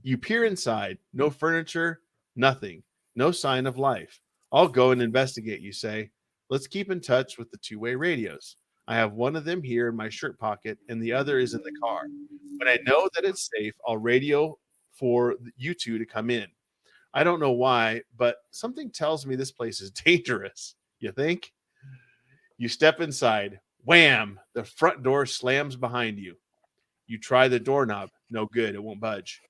You peer inside. No furniture, nothing. No sign of life. I'll go and investigate, you say. Let's keep in touch with the two-way radios. I have one of them here in my shirt pocket, and the other is in the car. When I know that it's safe, I'll radio for you two to come in. I don't know why, but something tells me this place is dangerous. You think? You step inside. Wham! The front door slams behind you. You try the doorknob. No good. It won't budge.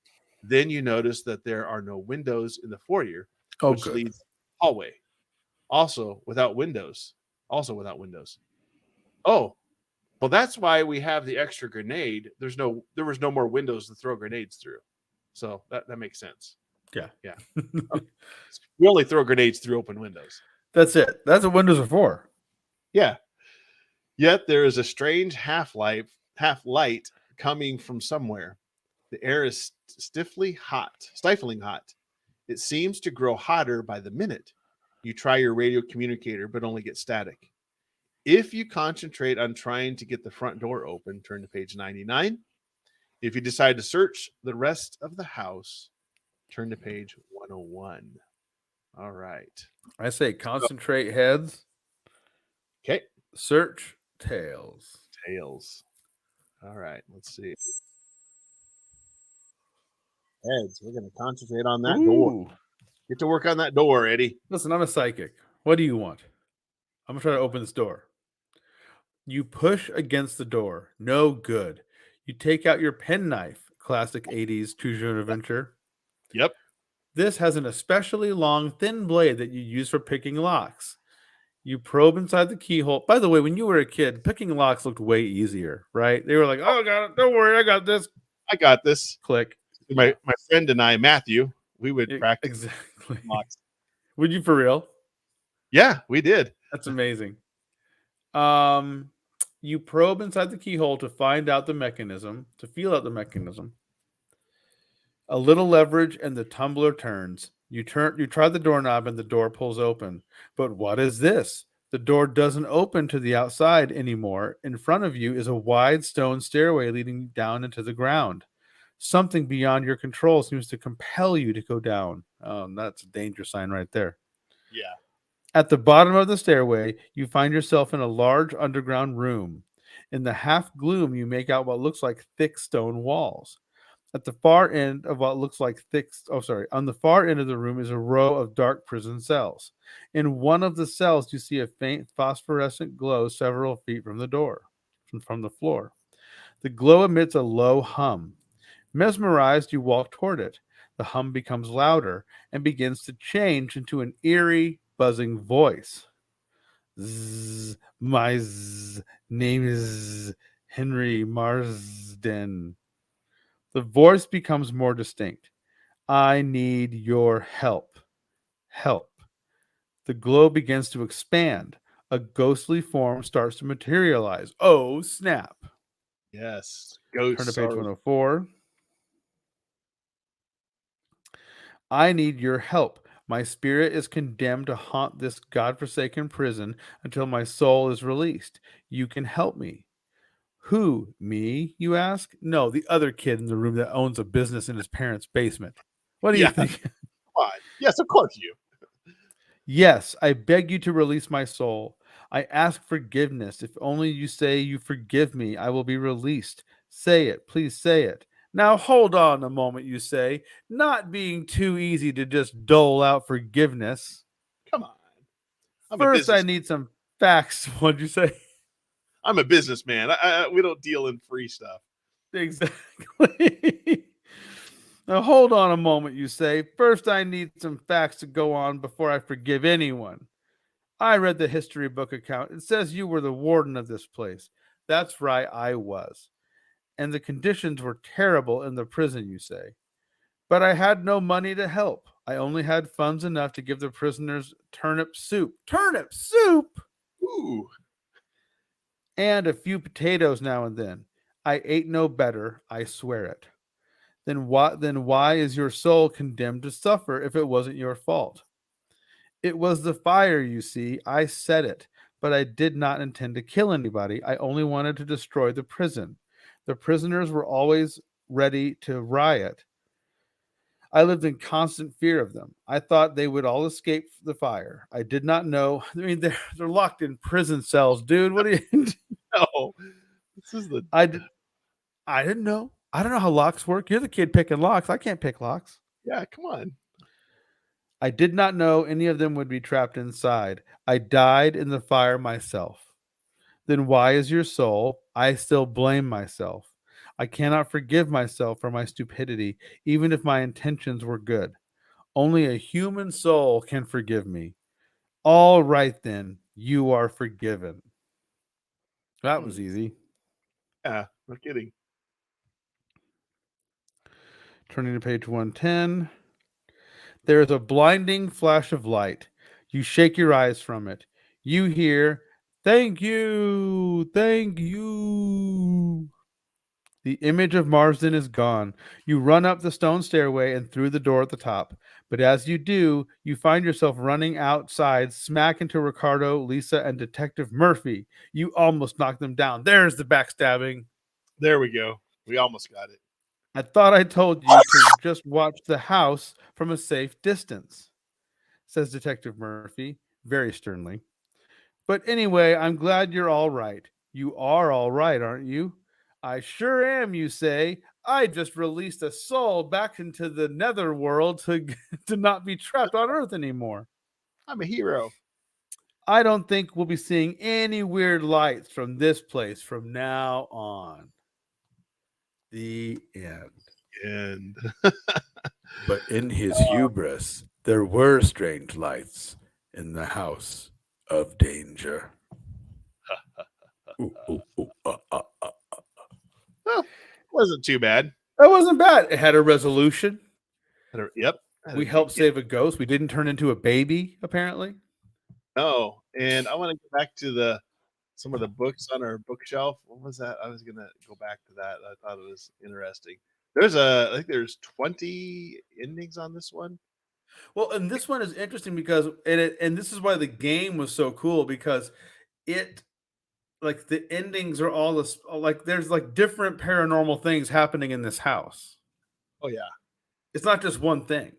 Then you notice that there are no windows in the foyer, Oh, which good. leads to the hallway. Also without windows. Oh, well, that's why we have the extra grenade. There was no more windows to throw grenades through. So that makes sense. Yeah. Yeah. We only throw grenades through open windows. That's it. That's what windows are for. Yeah. Yet there is a strange half light coming from somewhere. The air is stifling hot. It seems to grow hotter by the minute. You try your radio communicator, but only get static. If you concentrate on trying to get the front door open, turn to page 99. If you decide to search the rest of the house, turn to page 101. All right. I say concentrate heads, Okay. search tails. Tails. All right. Let's see. Heads. We're going to concentrate on that door. Ooh. Get to work on that door, Eddie. Listen, I'm a psychic. What do you want? I'm going to try to open this door. You push against the door. No good. You take out your penknife. Classic 80s choose your own adventure. Yep. This has an especially long, thin blade that you use for picking locks. You probe inside the keyhole. By the way, when you were a kid, picking locks looked way easier, right? They were like, oh, I got it. Don't worry. I got this. I got this. Click. My friend and I, Matthew, we would practice Exactly. locks. Would you for real? Yeah, we did. That's amazing. You probe inside the keyhole to find out the mechanism, to feel out the mechanism. A little leverage and the tumbler turns. You try the doorknob and the door pulls open. But what is this? The door doesn't open to the outside anymore. In front of you is a wide stone stairway leading down into the ground. Something beyond your control seems to compel you to go down. That's a danger sign right there. Yeah. At the bottom of the stairway, you find yourself in a large underground room. In the half gloom, you make out what looks like thick stone walls. At the far end of what looks like on the far end of the room is a row of dark prison cells. In one of the cells, you see a faint phosphorescent glow several feet from the door, from the floor. The glow emits a low hum. Mesmerized, you walk toward it. The hum becomes louder and begins to change into an eerie, buzzing voice. Zzz, my name is Henry Marsden. The voice becomes more distinct. I need your help. Help. The glow begins to expand. A ghostly form starts to materialize. Oh, snap. Yes. Turn Ghosts. to page 104. I need your help. My spirit is condemned to haunt this godforsaken prison until my soul is released. You can help me. Who? Me, you ask? No, the other kid in the room that owns a business in his parents' basement. What do you think? Come on. Yes, of course you. Yes, I beg you to release my soul. I ask forgiveness. If only you say you forgive me, I will be released. Say it. Please say it. Now hold on a moment, you say, not being too easy to just dole out forgiveness. Come on. First, I need some facts. What'd you say? I'm a businessman. We don't deal in free stuff. Exactly. Now hold on a moment, you say. First, I need some facts to go on before I forgive anyone. I read the history book account. It says you were the warden of this place. That's right, I was. And the conditions were terrible in the prison, you say. But I had no money to help. I only had funds enough to give the prisoners turnip soup. Turnip soup! Ooh. And a few potatoes now and then. I ate no better, I swear it. Then why is your soul condemned to suffer if it wasn't your fault? It was the fire, you see. I set it, but I did not intend to kill anybody. I only wanted to destroy the prison. The prisoners were always ready to riot. I lived in constant fear of them. I thought they would all escape the fire. I did not know. I mean, they're locked in prison cells, dude. What do you? No. This is the I didn't know. I don't know how locks work. You're the kid picking locks. I can't pick locks. yeah, come on. I did not know any of them would be trapped inside. I died in the fire myself. Then why is your soul? I still blame myself. I cannot forgive myself for my stupidity, even if my intentions were good. Only a human soul can forgive me. All right, then, you are forgiven. That was easy. Yeah, no kidding. Turning to page 110. There is a blinding flash of light. You shake your eyes from it. You hear, thank you, thank you. The image of Marsden is gone. You run up the stone stairway and through the door at the top. But as you do, you find yourself running outside, smack into Ricardo, Lisa, and Detective Murphy. You almost knock them down. There's the backstabbing. There we go. We almost got it. I thought I told you to just watch the house from a safe distance, says Detective Murphy, very sternly. But anyway, I'm glad you're all right. You are all right, aren't you? I sure am, you say. I just released a soul back into the netherworld to not be trapped on Earth anymore. I'm a hero. I don't think we'll be seeing any weird lights from this place from now on. The end. And But in his hubris, there were strange lights in the house of danger. Ooh, ooh, ooh, wasn't too bad. That wasn't bad. It had a resolution. Yep. We helped save a ghost. We didn't turn into a baby, apparently. No, and I want to go back to some of the books on our bookshelf. What was that? I was gonna go back to that. I thought it was interesting. I think there's 20 endings on this one. Well, and this one is interesting because and this is why the game was so cool because it like the endings are all this like there's like different paranormal things happening in this house. Oh yeah, It's not just one thing.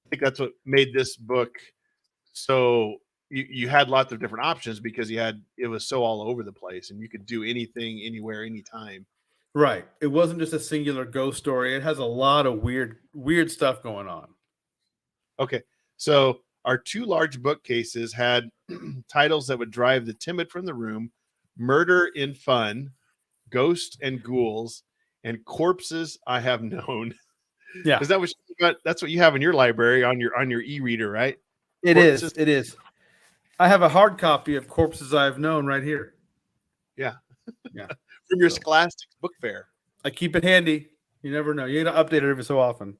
I think that's what made this book so you had lots of different options because it was so all over the place and you could do anything, anywhere, anytime. Right. It wasn't just a singular ghost story. It has a lot of weird stuff going on. Okay, so our two large bookcases had titles that would drive the timid from the room: Murder in Fun, Ghosts and Ghouls, and Corpses I Have Known. Yeah. Is that what you got? That's what you have in your library on your e-reader, right? It is. I have a hard copy of Corpses I've Known right here. Yeah. Yeah. From your Scholastic book fair. I keep it handy. You never know. You got to update it every so often.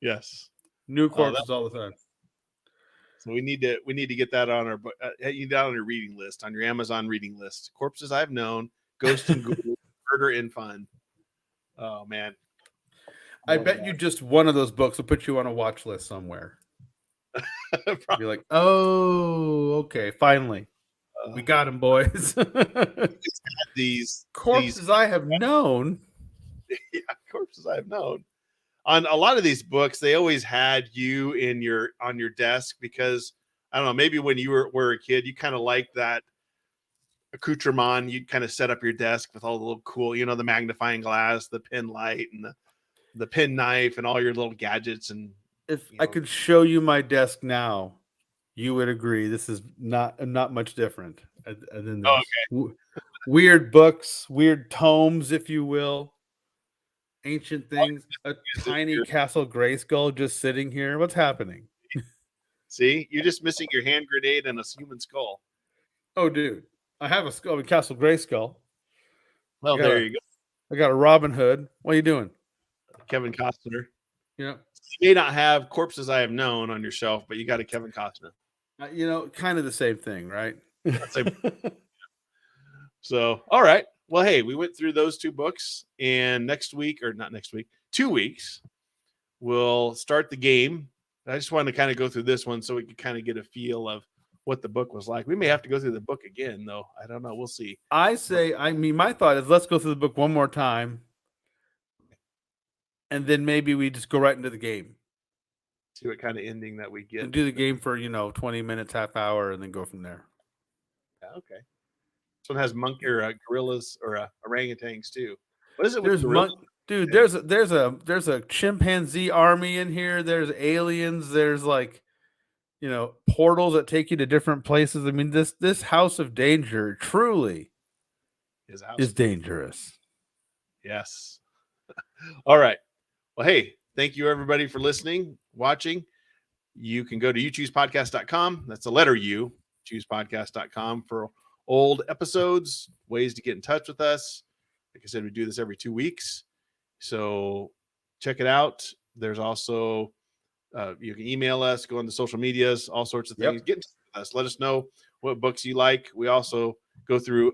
Yes. New corpses all the time. So we need to get that on our you down on your reading list, on your Amazon reading list. Corpses I've Known, Ghosts and Ghouls, Murder in Fun. Oh man. I bet you just one of those books will put you on a watch list somewhere. You're like, oh, okay, finally. We got him, boys. these Corpses I Have Known. Yeah, Corpses I Have Known. On a lot of these books, they always had you on your desk because I don't know, maybe when you were a kid, you kind of liked that accoutrement. You'd kind of set up your desk with all the little cool, the magnifying glass, the pen light, and the pen knife, and all your little gadgets. And If I could show you my desk now, you would agree this is not much different than this. Okay. Weird books, weird tomes, if you will. ancient things. A tiny Castle Grayskull just sitting here. What's happening? See, you're just missing your hand grenade and a human skull. Oh, dude, I have a skull, a Castle Grayskull. Well, there you go. I got a Robin Hood. What are you doing? Kevin Costner. Yeah. You may not have Corpses I Have Known on your shelf, but you got a Kevin Costner. Kind of the same thing, right? So, all right. Well, hey, we went through those 2 books, and next week, or not next week, 2 weeks, we'll start the game. I just wanted to kind of go through this one so we could kind of get a feel of what the book was like. We may have to go through the book again, though. I don't know. We'll see. My thought is let's go through the book one more time, and then maybe we just go right into the game. See what kind of ending that we get. And do the game for 20 minutes, half hour, and then go from there. Yeah, okay. This one has gorillas or orangutans too. What is it with There's gorillas? Dude, there's a chimpanzee army in here. There's aliens. There's portals that take you to different places. I mean, this House of Danger truly is dangerous. Yes. All right. Well, hey, thank you everybody for listening, watching. You can go to uchoosepodcast.com. That's the letter U, choosepodcast.com for old episodes, ways to get in touch with us. Like I said, we do this every 2 weeks. So check it out. There's also, you can email us, go on the social medias, all sorts of things. Get in touch with us. Let us know what books you like. We also go through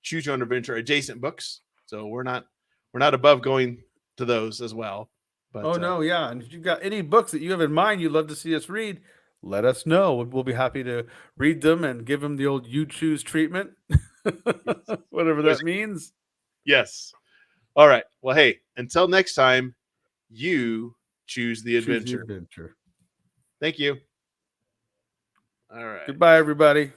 Choose Your Own Adventure adjacent books. So we're not above going to those as well. But, And if you've got any books that you have in mind you'd love to see us read, let us know. We'll be happy to read them and give them the old you choose treatment, whatever that means. Yes. All right. Well, hey, until next time, you choose the adventure. Choose the adventure. Thank you. All right. Goodbye, everybody.